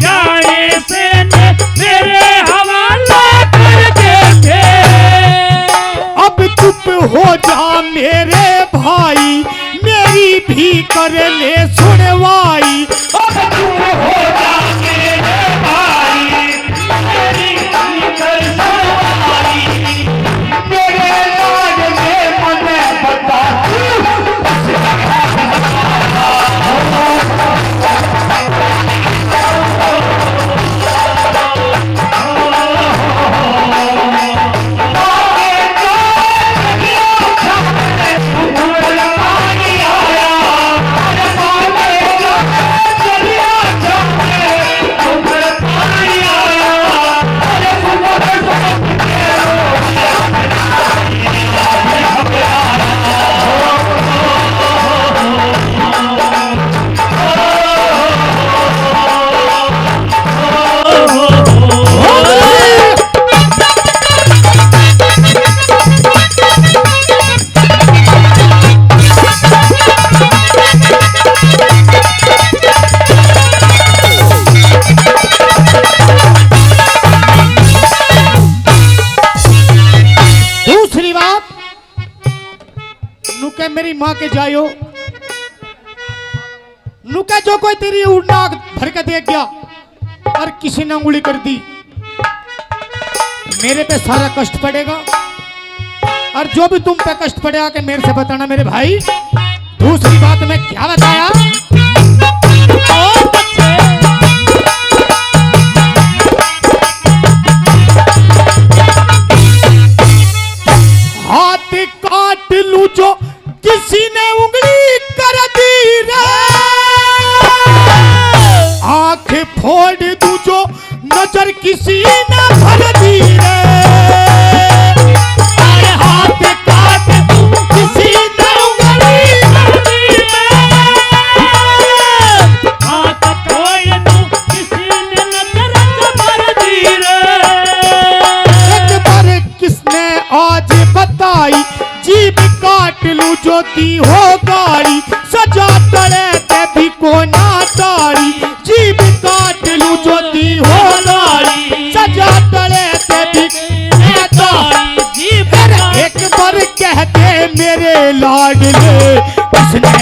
याने से ने मेरे हवाले कर गए थे अब चुप हो जा मेरे भाई मेरी भी कर ले सुनवाई अब चुप हो जा मेरे भाई मेरी भी कर सुनवाई मेरे लाड में मन बता नुके मेरी माँ के जायो नुके जो कोई तेरी उड़ना भर के देख गया और किसी ने उंगली कर दी मेरे पे सारा कष्ट पड़ेगा और जो भी तुम पे कष्ट पड़ेगा कि मेरे से बताना मेरे भाई। दूसरी बात मैं क्या बताया हाथ काट लू जो किसी ने उंगली कर दी रे आंख फोड़ दू जो नजर किसी ने भर दी रे अरे हाथ काट दू किसी ने उंगली कर दी रे आंख फोड़ दू किसी ने नजर भर दी रे एक बार किसने आज बताई जीभ काट लू जो दी हो गाड़ी सजा तड़े ते भी को ना ताड़ी जीभ काट लू जो दी हो गाड़ी सजा तड़े ते भी ना ताड़ी एक बार कहते मेरे लाडले उसने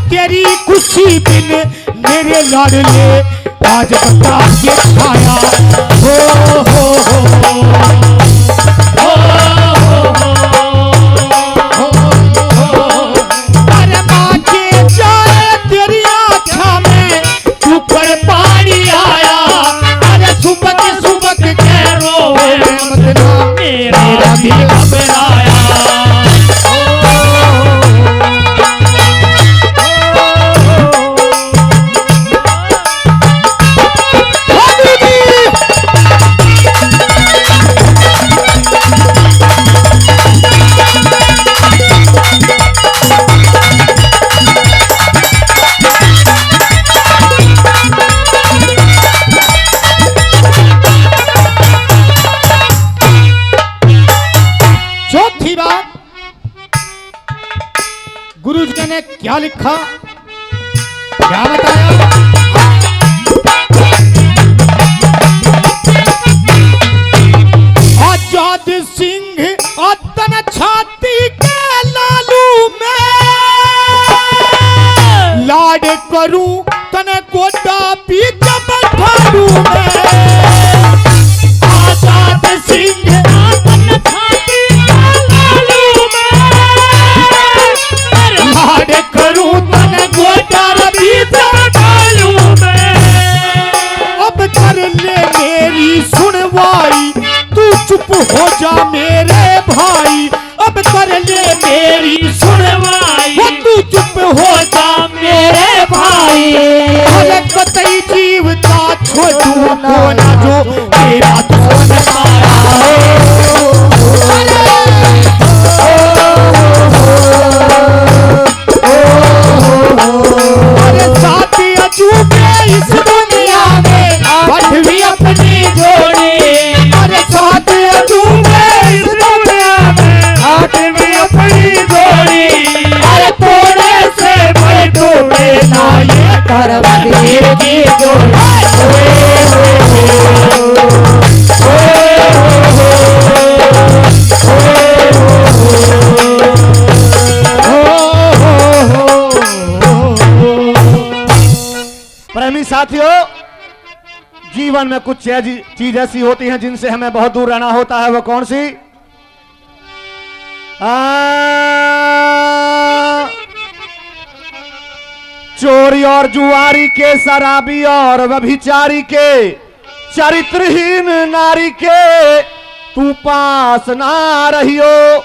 तेरी खुशी बिन मेरे लाडले आज बता के खाया हो अरे माँ के जाए तेरी आँखा में ऊपर पानी आया अरे सुबह के रोए मतना मेरा दिल घबराया गुरुजी ने क्या लिखा क्या बताया आजाद सिंह अतन छाती के लालू में लाड करूं तने गोटा पीछ बैठालू में आजाद सिंह अतन छाती के लालू में लाड करूं तने गोटा पीछ बैठालू में अब कर ले मेरी सुनवाई तू चुप हो जा मेरे भाई अब कर ले मेरी सुनवाई तू चुप हो जा मेरे भाई अरे कतई जीवता छोड़ू को ना जो तेरा दुश्मन मारा अरे साथी अजूबे इस दुनिया में बट भी अपनी जोड़ी अरे साथी अजूबे इस दुनिया में बट भी अपनी जोड़ी अरे थोड़े से बैठो ना ये करवलीर की जोड़ी प्रेमी साथियों, जीवन में कुछ चीज ऐसी होती हैं जिनसे हमें बहुत दूर रहना होता है। वो कौन सी? चोरी और जुआरी के, शराबी और व्यभिचारी के, चरित्रहीन नारी के तू पास ना रहियो।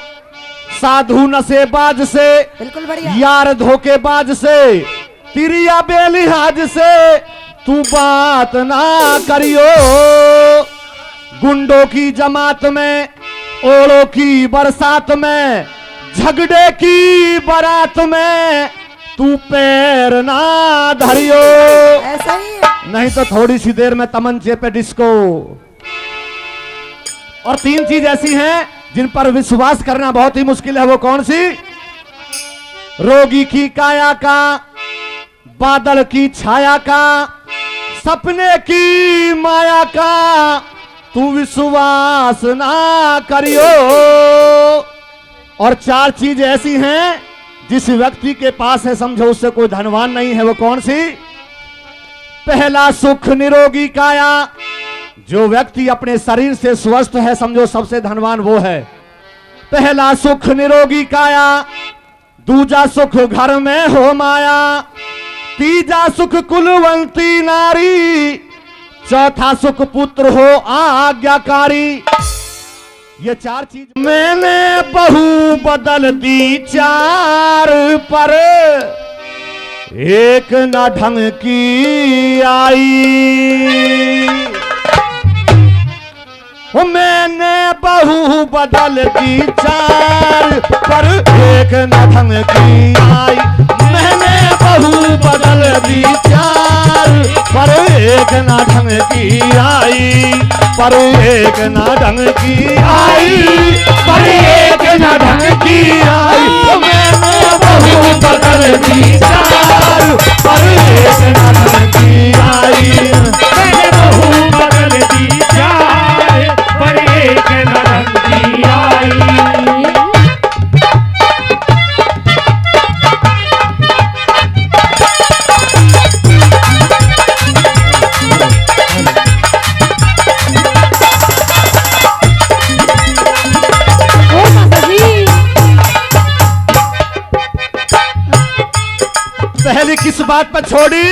साधु नशेबाज से, बिल्कुल बढ़िया। यार धोखेबाज से, तिरिया बेलिहाज से तू बात ना करियो। गुंडों की जमात में, ओलों की बरसात में, झगड़े की बारात में तू पैर ना धरियो। ऐसा ही है। नहीं तो थोड़ी सी देर में तमंचे पे डिस्को। और 3 चीज ऐसी हैं जिन पर विश्वास करना बहुत ही मुश्किल है। वो कौन सी? रोगी की काया का, बादल की छाया का, सपने की माया का तू विश्वास ना करियो। और 4 चीज ऐसी हैं जिस व्यक्ति के पास है समझो उससे कोई धनवान नहीं है। वो कौन सी? पहला सुख निरोगी काया। जो व्यक्ति अपने शरीर से स्वस्थ है समझो सबसे धनवान वो है। पहला सुख निरोगी काया, दूजा सुख घर में हो माया, तीजा सुख कुलवंती नारी, चौथा सुख पुत्र हो आज्ञाकारी। ये 4 चीज मैंने बहू बदल दी 4 पर एक न ढंग की आई। मैंने बहू बदल दी 4 पर एक न ढंग की आई। मैंने बहू बदल दी 4 पर एक न ढंग की आई। पर एक न ढंग की आई। पर एक न ढंग की आई। मैंने बहू बदल दी 4 पर एक न ढंग की आई। मैंने बहू बदल दी 4 पर एक न ढंग की आई। पहली किस बात पर छोड़ी?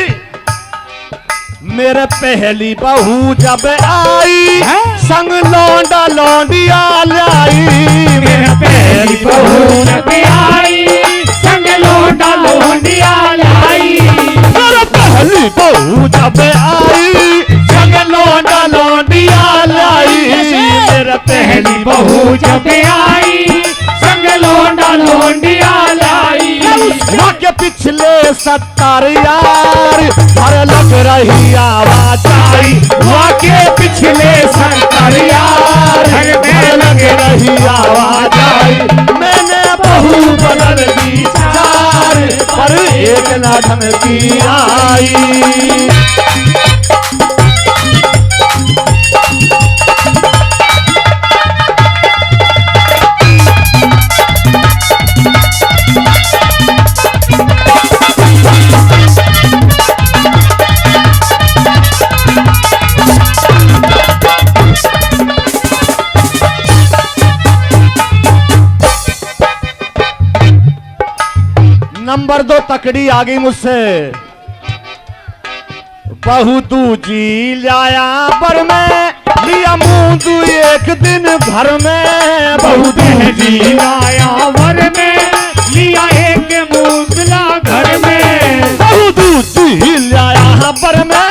मेरे पहली बहू जब आई संग लौंडा लौंडिया लाई। मेरा पहली बहू जब आई संग लौंडा लौंडिया लाई। मेरे पहली बहू जब आई संग लौंडा लौंडिया लाई। मेरे पहली बहू जब आई संग लौंडा लौंडिया लाई। माँ के पिछले 70 यार हर लग रही आवाज आई। माँ के पिछले 70 यार हर लग रही आवाज आई। मैंने बहू बदल दी 4 पर एक ना ढंग की आई। नंबर 2 तकड़ी आ गई मुझसे। बहू दूजी लाया बर में लिया मुंह एक दिन घर में। बहू दूजी लाया वर में लिया एक मूंगला घर में। बहू दूजी लाया बर में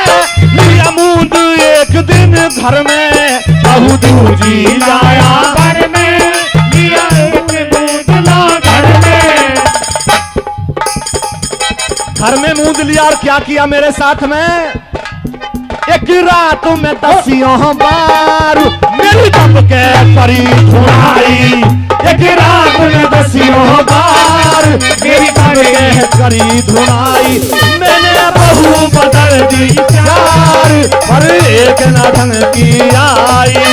लिया मुंह एक दिन घर में। बहू दूजी लाया वर में लिया एक मूंगला घर में। घर में मूंद लिया और क्या किया मेरे साथ में? एक रात में 10 बार मेरी दम के परी धुनाई। एक रात में 10 बार मेरी दम के करी धुनाई। मैंने बहू बदल दी 4 पर एक ना ढंग की आई।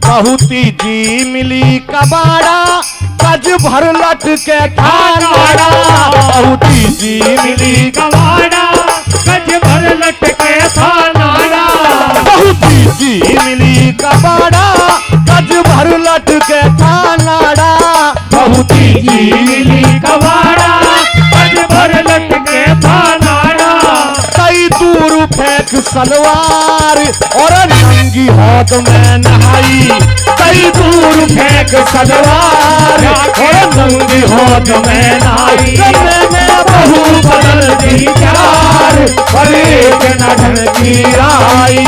बहू तीजी मिली कबाड़ा गज भर लट के थानाड़ा। बहू तीजी मिली कबाड़ा गज भर लट के थानाड़ा। बहू तीजी मिली कबाड़ा गज भर लट के थानाड़ा। बहू तीजी मिली कबाड़ा गज भर लट के थानाड़ा। कई दूर फेंक सलवार और नंगी हाथ में नहाई। कई दूर फेंक सलवार और नंगी हाथ में नहाई। मैंने बहू बदल दी 4 पर एक ना ढंग की आई।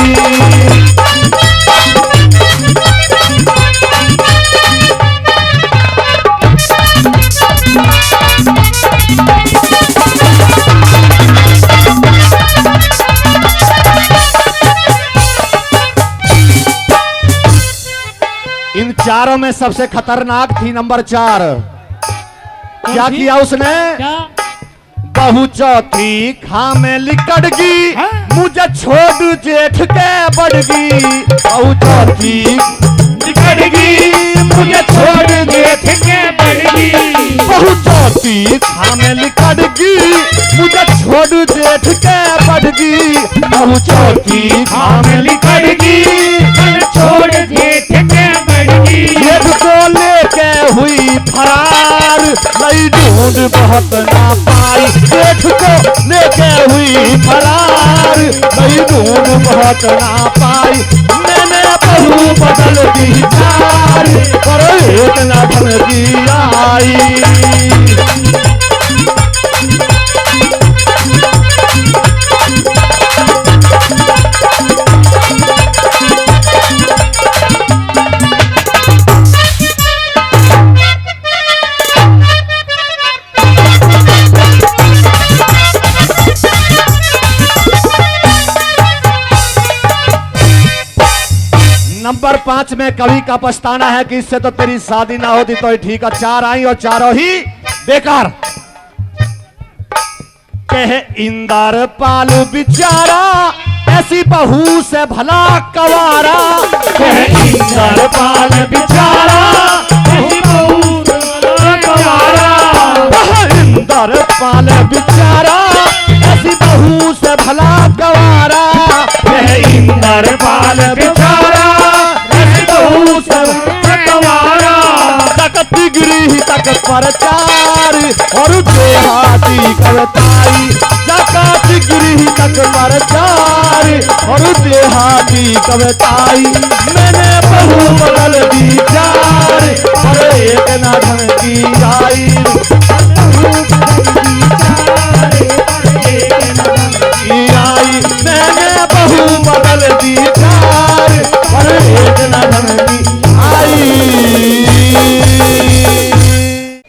इन चारों में सबसे खतरनाक थी नंबर 4। क्या किया उसने? क्या? बहू चौथी खामे लिकड़गी मुझे छोड़ जेठ के बढ़गी। बहू चौथी लिकड़गी मुझे छोड़ जेठ के बढ़गी। बहू चौथी खामे लिकड़गी मुझे छोड़ जेठ के बढ़गी। बहू चौथी खामे लिकड़गी छोड़ जेठ के बढ़गी। जेठ को लेके हुई फरार नई ढूंढ बहुत ना पाई। जेठ को लेके हुई फरार नई ढूंढ बहुत ना पाई। मैंने बहू बदल दी 4 पर एक ना ढंग की आई। नंबर 5 में कवि का पछताना है कि इससे तो तेरी शादी ना होती तो ठीक है। 4 आई और चारों ही बेकार। कहे इंदर पाल बिचारा ऐसी बहू से भला कवारा। इंदर पाल बिचारा तक प्रचार और देहाती कवताई जकात गिरी तक प्रचार और देहाती कवताई मैंने बहु बदल दी चार पर एक ना ढंग की आई आई मैंने बहु बदल दी चार पर एक ना ढंग की आई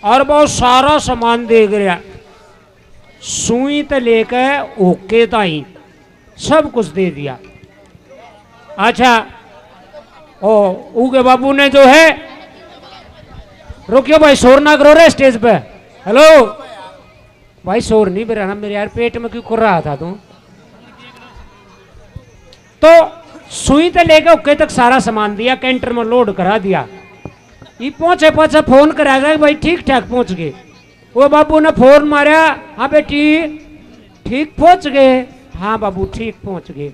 और बहुत सारा सामान दे गया सुई तो लेकर ओके ताई सब कुछ दे दिया। अच्छा ओ उगे बाबू ने जो है रुकियो भाई शोर ना करो रे स्टेज पे। हेलो भाई शोर नहीं बना मेरे यार पेट में क्यों कर रहा था तू। तो सुई तो लेकर ओके तक सारा सामान दिया कैंटर में लोड करा दिया। ये पहुंचे पहुंचे फोन करा गया भाई ठीक ठाक पहुंच गए। वो बाबू ने फोन मारा हाँ बेटी ठीक पहुंच गए। हाँ बाबू ठीक पहुंच गए।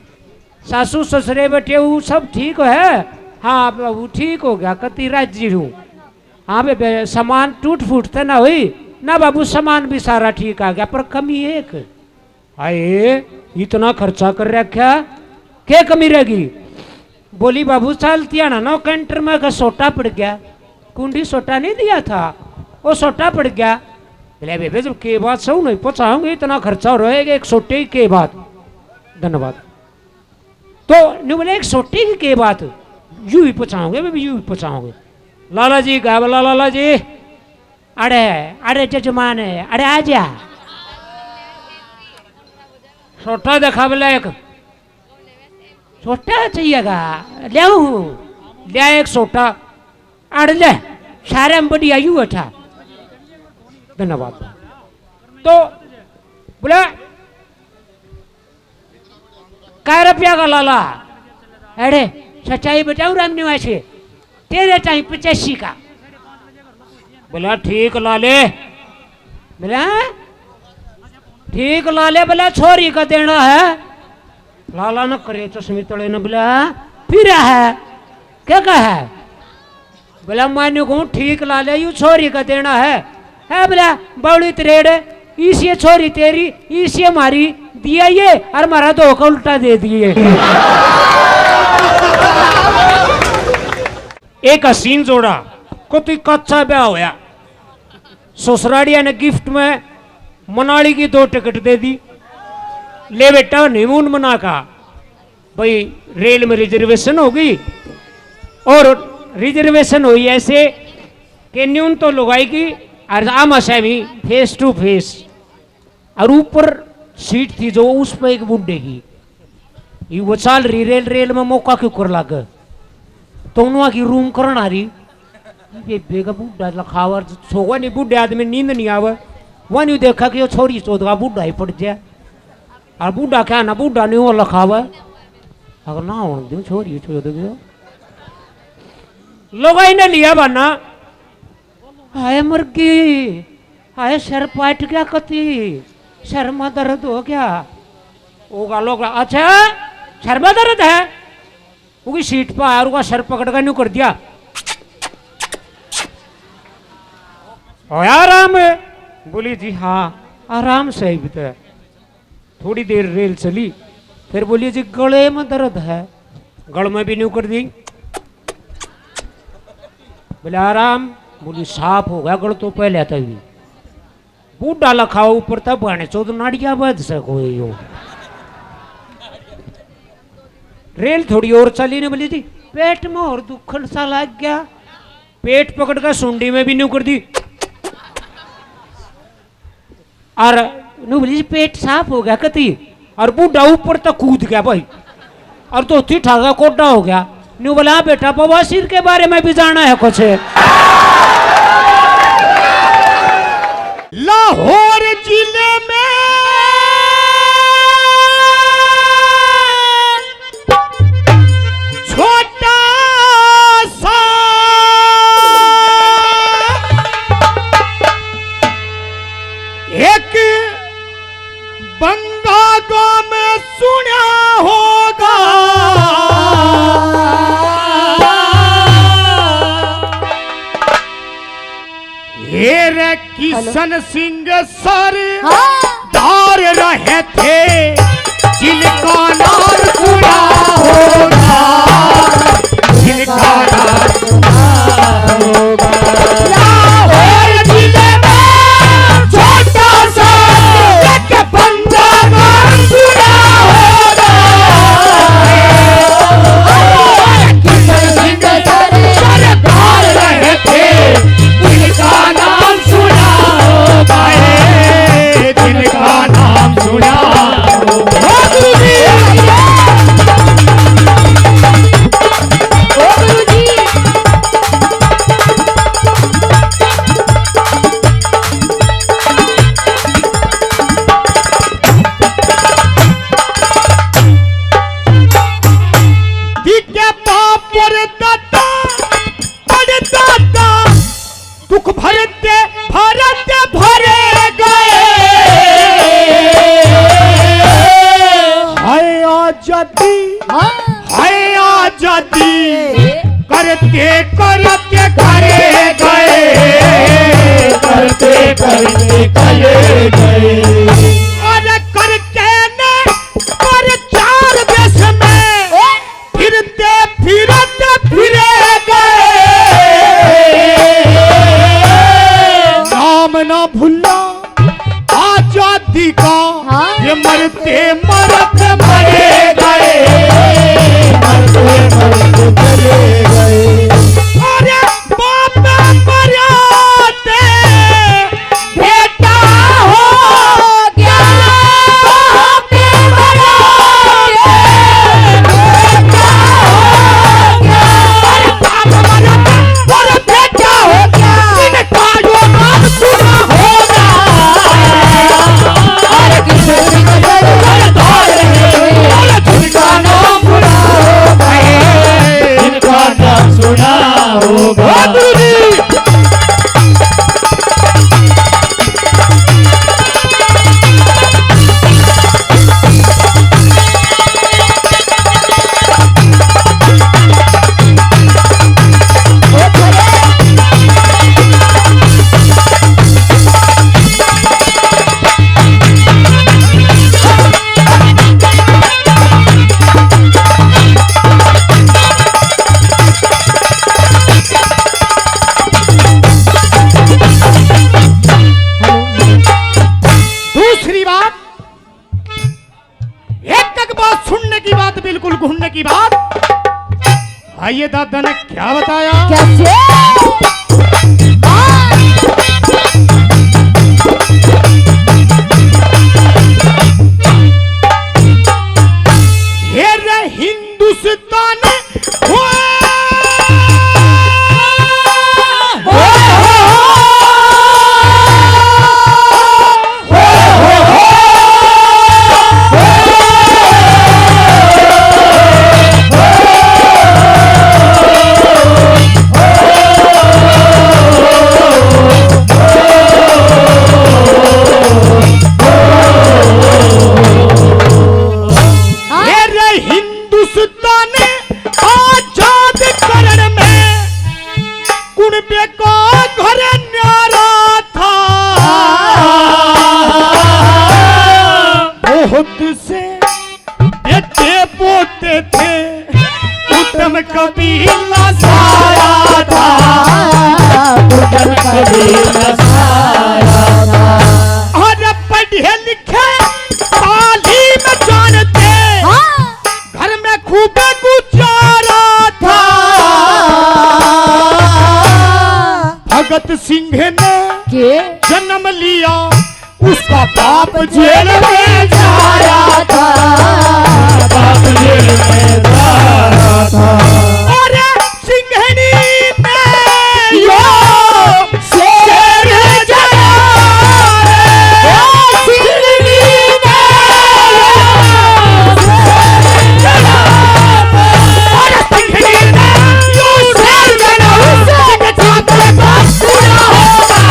सासू ससुरे बेटे वो सब ठीक है। हाँ बाबू ठीक हो गया कति राजी हूँ। हाँ बे सामान टूट फूट तो ना हुई ना बाबू सामान भी सारा ठीक आ गया पर कमी एक आए इतना खर्चा कर रखा क्या कमी रहेगी। बोली बाबू चलती आना ना कैंटर में का सोटा पड़ गया कुंडी सोटा नहीं दिया था वो सोटा पड़ गया। बोले बेबे जब के बात सौ नहीं पहुंचाऊंगे इतना खर्चा रहेगा एक सोटे की के बात। धन्यवाद। तो नहीं बोले एक सोटे की के बात यूं ही पहुंचाओगे बेबी यूं ही पहुंचाओगे। लाला जी गा बोला लाला जी अरे अरे जजमान है अरे आ जा सोटा देखा बोला एक सोटा चाहिएगा लिया एक सोटा अड़ ले सारे में बढ़िया यू अच्छा। धन्यवाद। तो बोला काय रुपया का लाला अरे सच्चाई बताऊ राम निवासी तेरे चाहिए 85 का। बोला ठीक लाले बोला ठीक लाले बोला छोरी का देना है। लाला न करे चश्मे तड़े न बोला फिर है क्या कहा है। बोला मान्य कहूँ ठीक लाले यू छोरी का देना है बोला बौड़ी त्रेड़ इसी छोरी तेरी इसी हमारी दिया ये और हमारा दो का उल्टा दे दिए। एक हसीन जोड़ा को तो कच्चा ब्याह होया ससुराड़िया ने गिफ्ट में मनाली की 2 टिकट दे दी। ले बेटा हनीमून मना का भाई रेल में रिजर्वेशन हो गई और रिजर्वेशन हुई ऐसे कि न्यून तो लगाएगी और आमा सामी फेस टू फेस और ऊपर सीट थी जो उस पर एक बुड्ढे की ये वो चाल रही रेल में मौका क्यों कर लग तो उन्होंने की रूम करना आ रही ये बेगा बुड्ढा लखावा सोगा नहीं बुड्ढे आदमी नींद नहीं आवे वह नहीं देखा कि वो छोरी चौदह बुड्ढा ही पड़ जाए और बुड्ढा क्या ना बुड्ढा नहीं वो लखावा अगर ना हो दो छोरी चौदह लोग ने लिया बना हाय मुर्गी हाय सर पाट गया कति सर में दर्द हो गया होगा लोग अच्छा सर में दर्द है वो सीट पर आया उसका सर पकड़ कर न्यू कर दिया आराम है। बोली जी हाँ आराम से ही बीता। थोड़ी देर रेल चली फिर बोली जी गले में दर्द है गल में भी न्यू कर दी। बोले आराम बोली साफ हो गया गल तो पहले आता ही बूढ़ा लखा ऊपर तब गाने 14 नाड़िया बज सको यो। रेल थोड़ी और चली ने बोली थी पेट में और दुखन सा लग गया पेट पकड़ कर सुंडी में भी न्यू कर दी और न्यू बोली जी पेट साफ हो गया कती और बूढ़ा ऊपर तक कूद गया भाई और तो ठाका कोटा हो गया। न्यू बोला बेटा बवासीर के बारे में भी जाना है कुछ। लाहौर जिले में छोटा सा एक बंगा गांव में सुना होगा हेर किशन सिंह सर हाँ। धार रहे थे जिनका नाम सुना होगा, जिनका नाम सुना होगा। लाहौर जिले में छोटा सा एक बंदा नाम सुना होगा। किशन सिंह सर धार रहे थे जिनका नाम सुना होगा, जिनका नाम सुना होगा। दुख भरते भरते भरे गए, हाय आजादी हाय आजादी करते करते घरे गए, करते करते घरे गए। और करके ने पर चार देश में फिरते फिरते फिरे गए। नाम ना भूला आजादी का, ये मरते मरते मरे गए, मरते मरते मरे गए। अरे बाप मराते बेटा हो गया, बाप मराते बेटा हो गया। अरे बाप मराते और बेटा हो गया, जिनका जो नाम सुना होगा। अरे किशन सिंह सर धार रहे थे जिनका नाम सुना होगा, जिनका नाम सुना होगा। दूसरी बात, एक बात सुनने की बात, बिल्कुल घूमने की बात। आइए दादा ने क्या बताया? कैसे? ये रे हिंदुस्तान कबीला सारा था, कबीला सारा था। और पढ़े लिखे तालीम जानते, घर में खूब गुजारा था। भगत सिंह ने जन्म लिया, उसका बाप जेल में जाया था, बाप जेल में जाया था। और सिंघनी में यो शेर जगा, सिंघनी में शेर जगा, और सिंघनी में यो शेर जगा, सिंह छात्र का सुना होगा।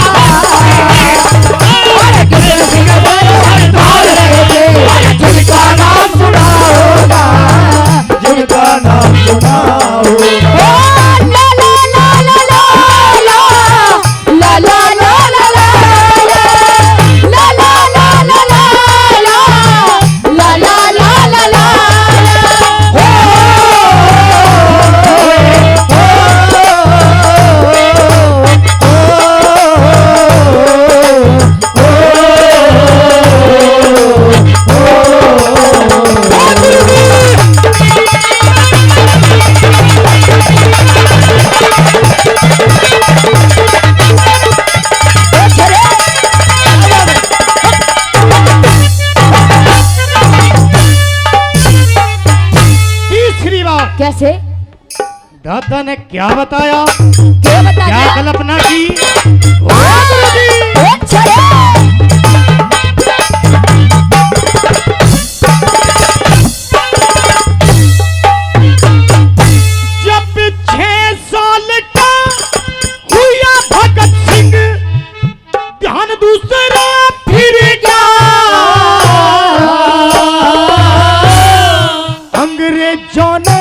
और किशन सिंह सर धार रहे थे जिनका नाम सुना होगा, जिनका नाम सुना होगा। कैसे? दादा ने क्या बताया, क्या बता क्या दिया? कल्पना की? अच्छा जब 6 साल का हुआ भगत सिंह, ध्यान दूसरा फिर गया। अंग्रेजों ने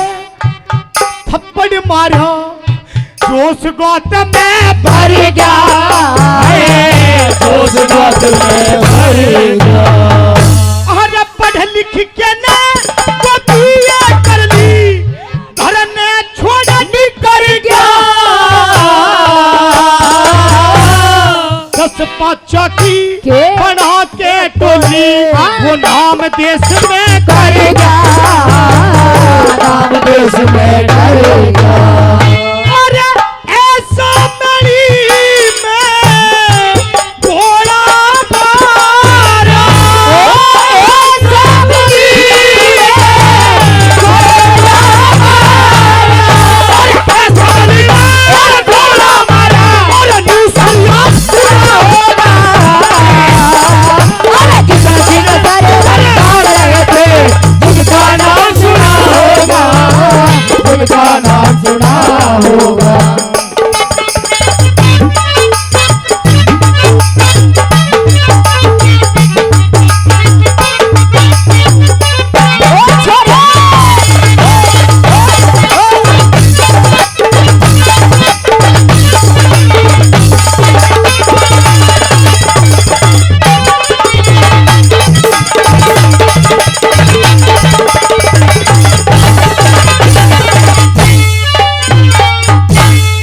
थप्पड़ मारा, जोश गौतम में भर गया, जोश गौतम में भर गया। अरे पढ़ लिख के ने वो बीए कर ली, घर ने छोड़ निकल गया। 10 पाचा की के? बना के टोली, वो नाम देश में कर गया, नाम देश में करेगा। अरे ऐसा मणि में घोड़ा मारा, ऐसा मणि में घोड़ा मारा, ऐसा मणि में घोड़ा मारा, और निशाना पूरा होगा। अरे कितना दिन सारे दौड़ रहे थे, जिनका नाम सुना होगा, उनका नाम सुना होगा।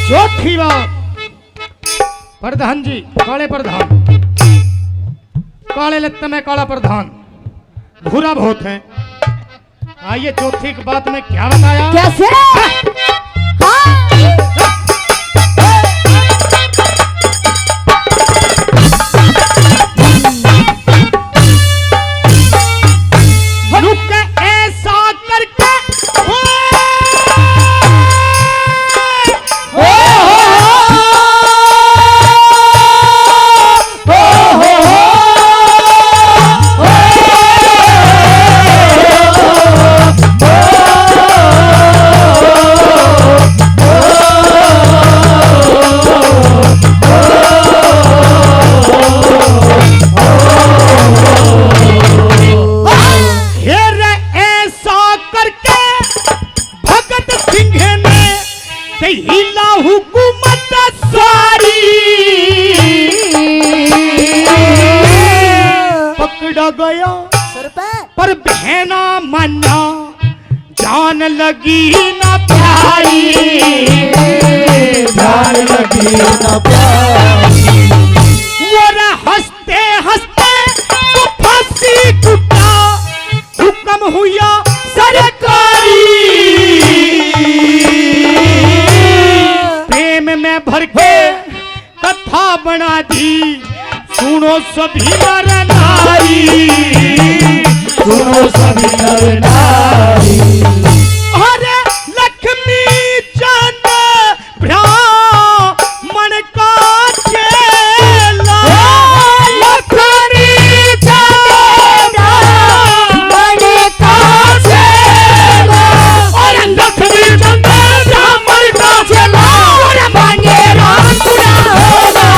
चौथी बात, प्रधान जी काले प्रधान, काले लत्ते में काला प्रधान, भूरा बहुत है। आइए चौथी की बात में क्या बताया, कैसे? रुक ऐसा करके हेर ऐसा करके भगत सिंह ने हिला हुकूमत सारी, पकड़ा गया सर पे पर बहना मना, जान लगी ना प्यारी, जान लगी न प्यारी। वो हंसते हंसते तो फांसी टूटा, हुक्म हुआ सरकारी, प्रेम में भर के कथा बना दी, सुनो सभी नर नारी, सुनो सभी नर नारी। अरे लक्ष्मी चंद ब्राह्मण का चेला, लक्ष्मी चंद ब्राह्मण का चेला, और लक्ष्मी चंद ब्राह्मण का चेला, और मांगे राम पूरा होगा।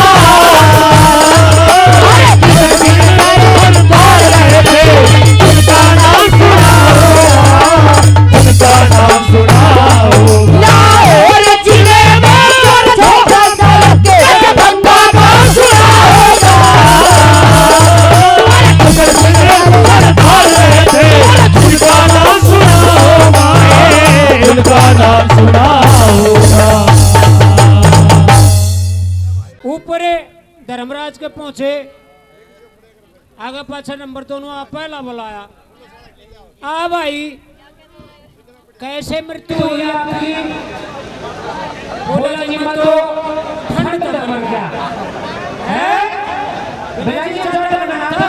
अरे किसी दिन दौड़ रहे थे, उनका नाम सुना होगा, उनका नाम सुना होगा। लाहौर जिले में छोटा सा के बंदा नाम सुना होगा। दौड़ रहे थे, उनका नाम सुना होगा, उनका नाम सुना होगा। ऊपर धर्मराज के पहुंचे, आगे पाछे नंबर दोनों आप पहला बुलाया। आ भाई कैसे मृत्यु हुई आपकी? बोला जी मैं तो ठंड तक मर गया है, भैया जी चढ़ करना था,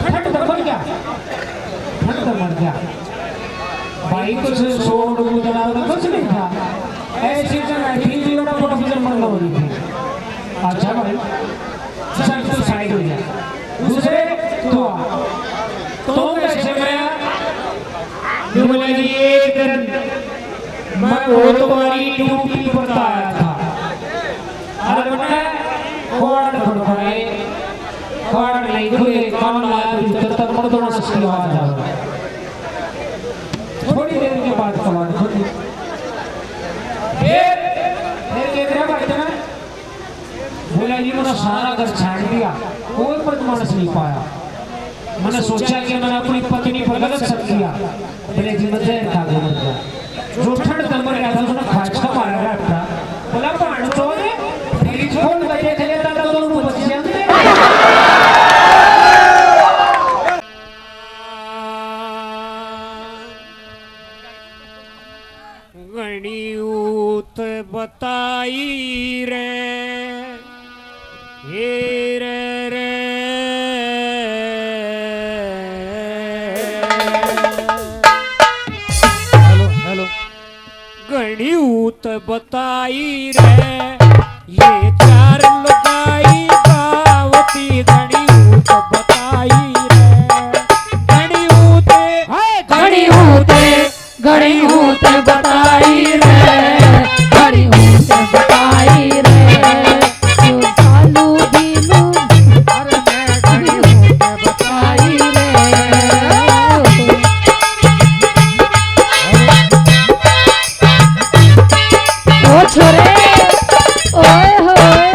ठंड तक मर गया, ठंड तक मर गया। भाई कुछ छोड़ मुझे तो कुछ नहीं था, ऐसी जगह थी जो लोग फोटो फिल्म बनना हो रही थी। अच्छा भाई सब तो साइड हो गया, दूसरे तो कैसे गया? जो बोला जी एक दिन मैं वो तुम्हारी ड्यूटी पर आया था, अरे बना खोड़ फड़फड़ाए, खोड़ नहीं हुए, कान लाया तो तब मर दोनों से आवाज आ रहा। थोड़ी देर के बाद आवाज होती, फिर क्या करते हैं? बोला जी मैंने सारा घर छाड़ दिया, कोई पर मानस नहीं पाया। मैंने सोचा कि मैंने अपनी पत्नी पर गलत शक किया, बोले जी मुझे था जो ठंड तंबर गया था उसने खाचा मारा रहा। बोला पान तो ने फ्रिज खोल के देख लेता तो दोनों बच जाते। गणियूत बताई रे हे रे गणियूत बताई रे ये चार लुगाई गावती। गणियूत बताई रे गणियूत गणियूत बताई रे, गणियूत बताई रे, जो सालू दीनू अरे मैं गणियूत बताई रे। ओ छोरे ओए होए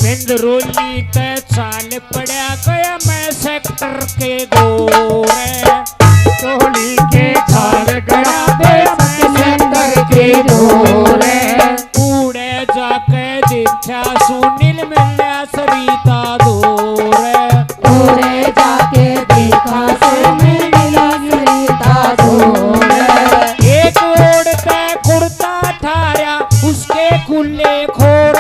बिंदरोली ते चाल पड़ा गया मैं सेक्टर के गोरे, टोली के खाल गया मैं सेक्टर के गोरे। कूड़े जाके देखा सुनील मिला सरिता दूरे, कूड़े जाके देखा सुनील मिला सरिता दूरे। एक ओढ़ता कुर्ता ठारा उसके खुले खोर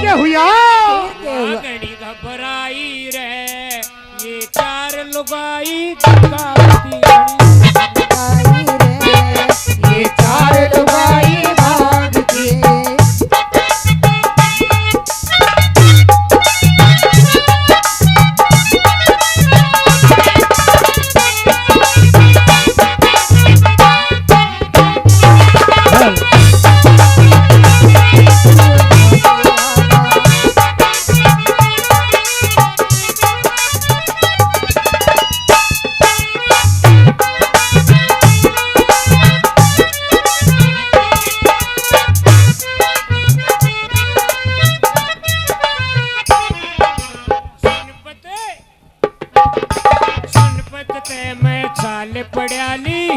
क्या हुआ? गड़ी घबराई रे ये चार लुगाई गावती। ये चार लुगाई भागती।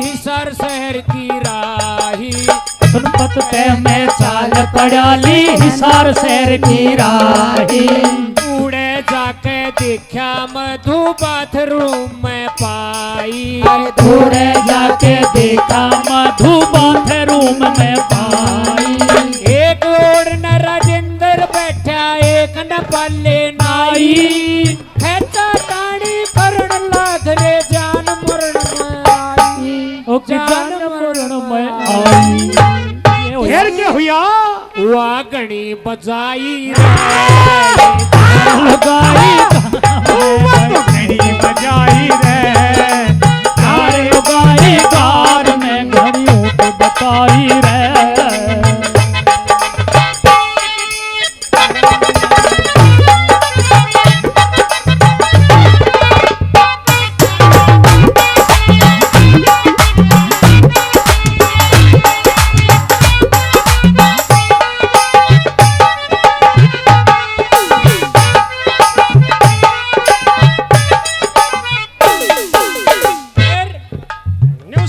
हिसार शहर की राही सुनपत पे मैं चाल पड़ाली हिसार शहर की राही। कूड़े जाके देखा मधु बाथरूम में पाई, कूड़े जाके देखा मधु बाथरूम में पाई। एक ओर न राजेंद्र बैठा एक न पल्ले नाई, खेचा ताड़ी करण लाग रे जान मरण में आई। ओ जान मरण में आई। फिर क्या हुआ? वह गणी बजाई रे लगाई घड़ी बजाई रे तारे लगाई कार में घड़ियूत बताई रे।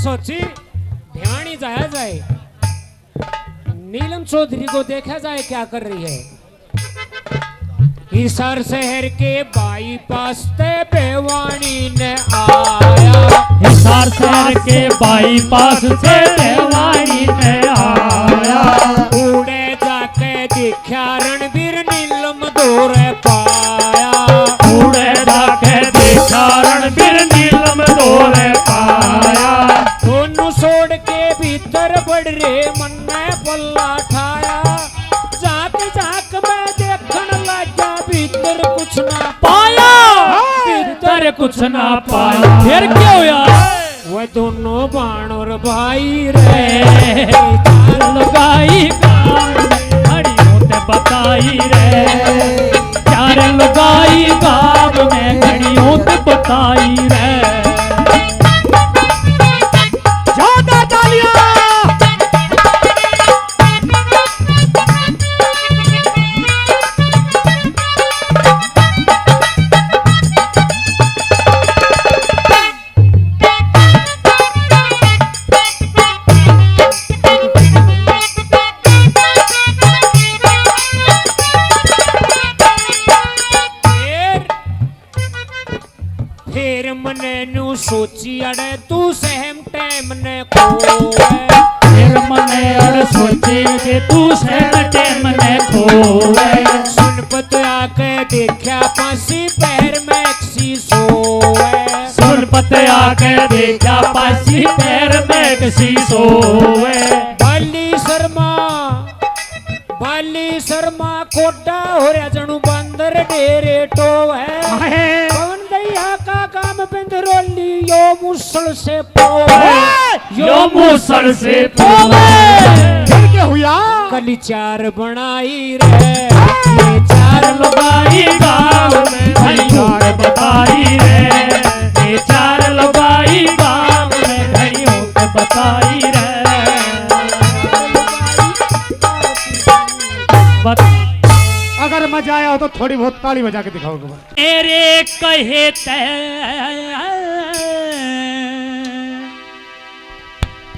सोची देखा जाए क्या कर रही है। हिसार शहर के बाईपास ते बेवानी ने आया, हिसार शहर के बाईपास से बेवानी ने आया। उड़े जाके देखा रणबीर नीलम दौरे पाया, उड़े जाके देखा रणबीर नीलम दौरे पाया। दोनों छोड़ के भीतर बढ़ रे मन ने पल्ला ठाया। जाक जाक मैं देखन लगा भीतर कुछ ना पाया, भीतर कुछ ना पाया। फिर क्या हुआ? वो दोनों बानर भाई रे लुगाई गाँव में घड़ियों ते बताई रे, चार लुगाई गाँव में घड़ियों ते बताई रे। ज्यादा तालियां। फिर मने नु सोची अड़े तू सहम टाइम ने खोए, फिर मने अड़ सोचे कि तू सहमटे मने खोए। सुन पत आके देखा पासी पैर में किसी सोए, सुन पते आके देखा पासी पैर में किसी सोए। बाली शर्मा कोटा हो रहा जनू बंदर डेरे टोवे। पवन दैया का काम बिंदरोली यो मुसल से पोवे, यो मुसल से पोवे। फिर क्या हुआ? कली चार बनाई रे, ये चार लुगाई गाँव में घड़ियों ते बताई रे, ये चार लुगाई गाँव में घड़ियों ते बताई रे। अगर मजा आया हो तो थोड़ी बहुत ताली बजा के दिखाओगे। मेरे कहे ते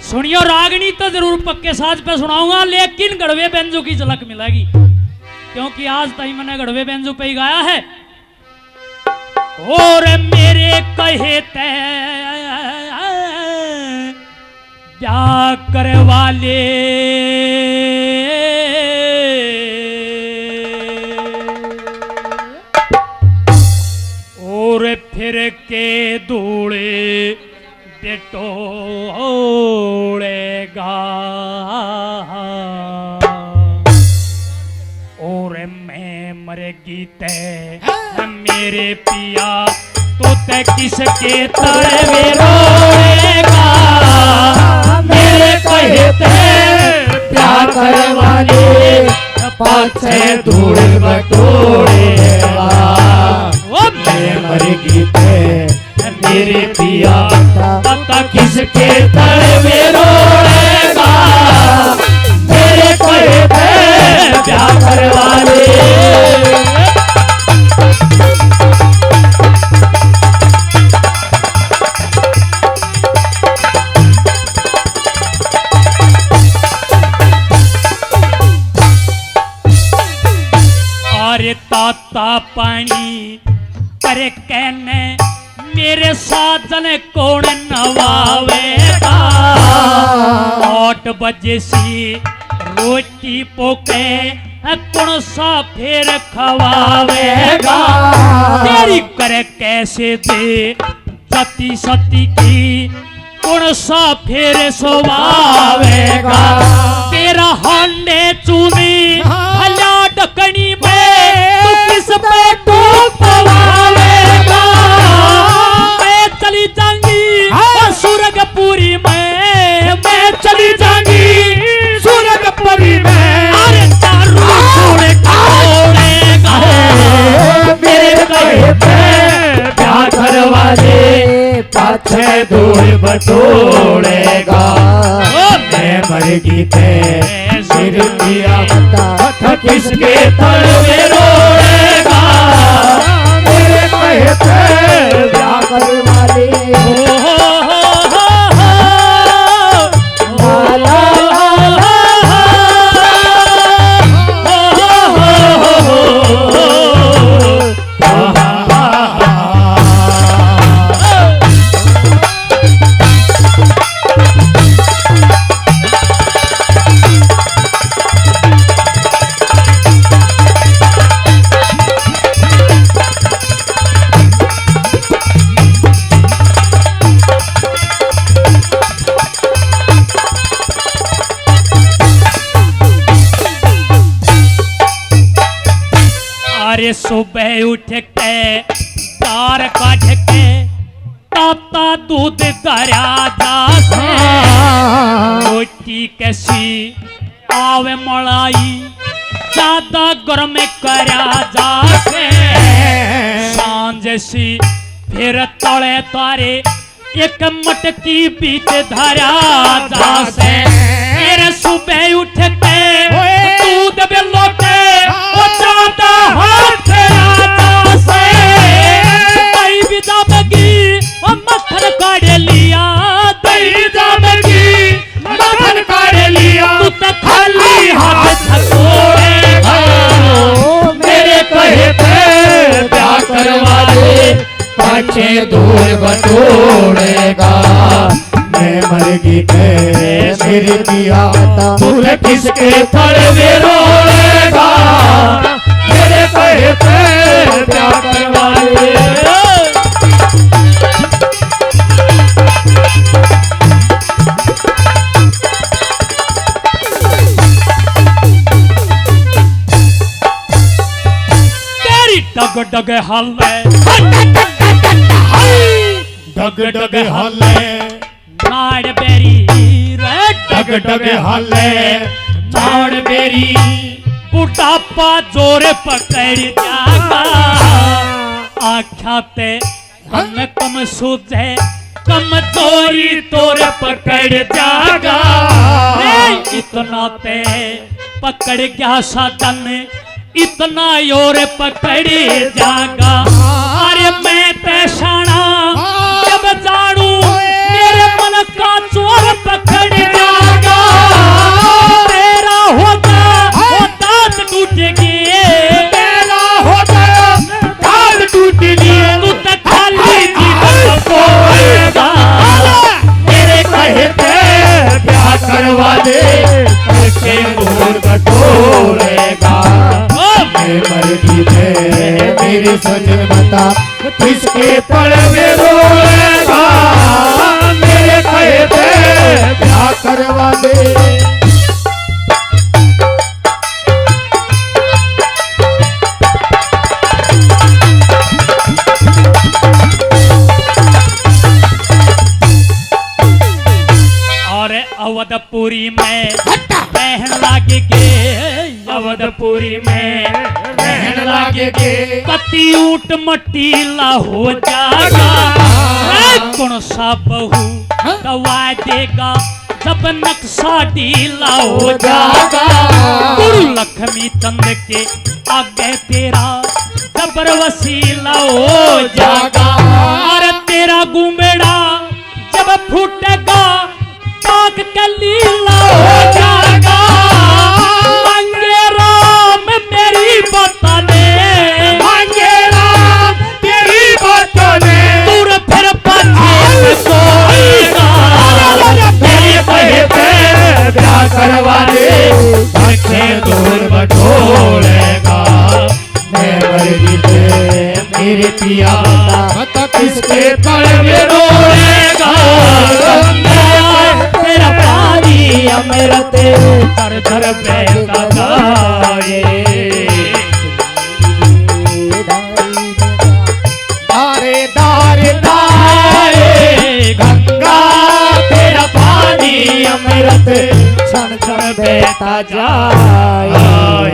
सुनियो, रागनी तो जरूर पक्के साज पे सुनाऊंगा, लेकिन गढ़वे बेंजू की झलक मिलेगी, क्योंकि आज तक मैंने गढ़वे बेंजू पे ही गाया है। और मेरे कहे ते ब्याह करे वाले और फिर के दूड़े बेटोड़ेगा। और मैं मरेगी ते मेरे पिया तो ते किसके तड़वे रोएगा। मेरे कहते प्यार करे वाले पाछे धूल बटोरेगा। ओ मैं मरेगी ते मेरे पिया पता किसके तड़वे रोएगा। मेरे कहते प्यार करे वाले ताता पानी करे कहने मेरे साजन कौन नवावेगा। 8 बजे सी रोटी पोके कौन सा फिर खवावेगा। तेरी करे कैसे दे जती सती की कौन सा फिर सोवावेगा। तेरा हांडे चूनी हला ढकनी में तू किस पे टूक पवावेगा। मैं चली जाऊंगी सूरजपुरी में, मैं चली जाऊंगी सूरजपुरी में। अरे दारू छोड़ेगा मेरे कहे पे प्यार घर वाले पाछे धूल बटोरेगा। मैं मरगी थे सिर पिया बता किसके तलवे रोएगा। मेरे कहते जाकर वाले अरे सुबह उठ के तार काट के ताता दूध दरिया जासे रोटी कैसी आवे मलाई ज्यादा गर्म करया जासे सांझ सी फिर तले तारे एक मटकी बीच धरा जासे फिर सुबह उठ के दूध बेलोटे ओ ज्यादा हाथ जासे दही भी जामगी और मक्खन काढ़ लिया दही जामगी मक्खन काढ़ लिया तू तो खाली हाथ थकोड़ेगा मेरे कहे पे प्यार करवा दे बच्चे दूर बटोड़ेगा मैं मरगी के मेरी पिया दूर किसके थड़ में रोड़ेगा मेरे कहे पे प्यार करवा दे डग डग हल्ले डग डग हल्ले नाड़ बेरी रे डग डग हल्ले नाड़ बेरी बुढ़ापा जोर पकड़ जागा आख्याते हम कम सूझे कम चोरी तोर पकड़ जागा इतना ते पकड़ गया साधन इतना योर पकड़े जागा अरे मैं पैशाना जब जानू मेरे मन का चोर पकड़ जागा तेरा होता वो दांत टूट गए तेरा होता दांत टूट गए तू तो खाली जीवन खोएगा मेरे कहे पे प्यार करवा दे के दूर बटोरेगा मैं मरगी पे मेरी सजन बता किसके तड़ में रोएगा मेरे कहे पे प्यार करवा दे अवधपुरी में रहन लागे के अवधपुरी में रहन लागे के कति ऊट मटीला हो जागा कौन सा बहू दवा देगा जब नक्शा ढीला हो जागा गुरु लक्ष्मी चंद के आगे तेरा जबर वसीला हो जागा और तेरा गुमेड़ा जब फूटेगा पाक का लीला हो जाएगा मांगे राम मेरी बताने मांगे राम तेरी बताने दूर फिर पछे सोएगा मेरे कहे पे प्यार करवा दे बच्चे दूर बटोरेगा मैं मरगी पे मेरे पिया बता किसके तड़ में रोएगा तेरा पानी अमृत धर धर बहता जाए दारे दारे दारे गंगा तेरा पानी अमृत क्षण क्षण बहता जाए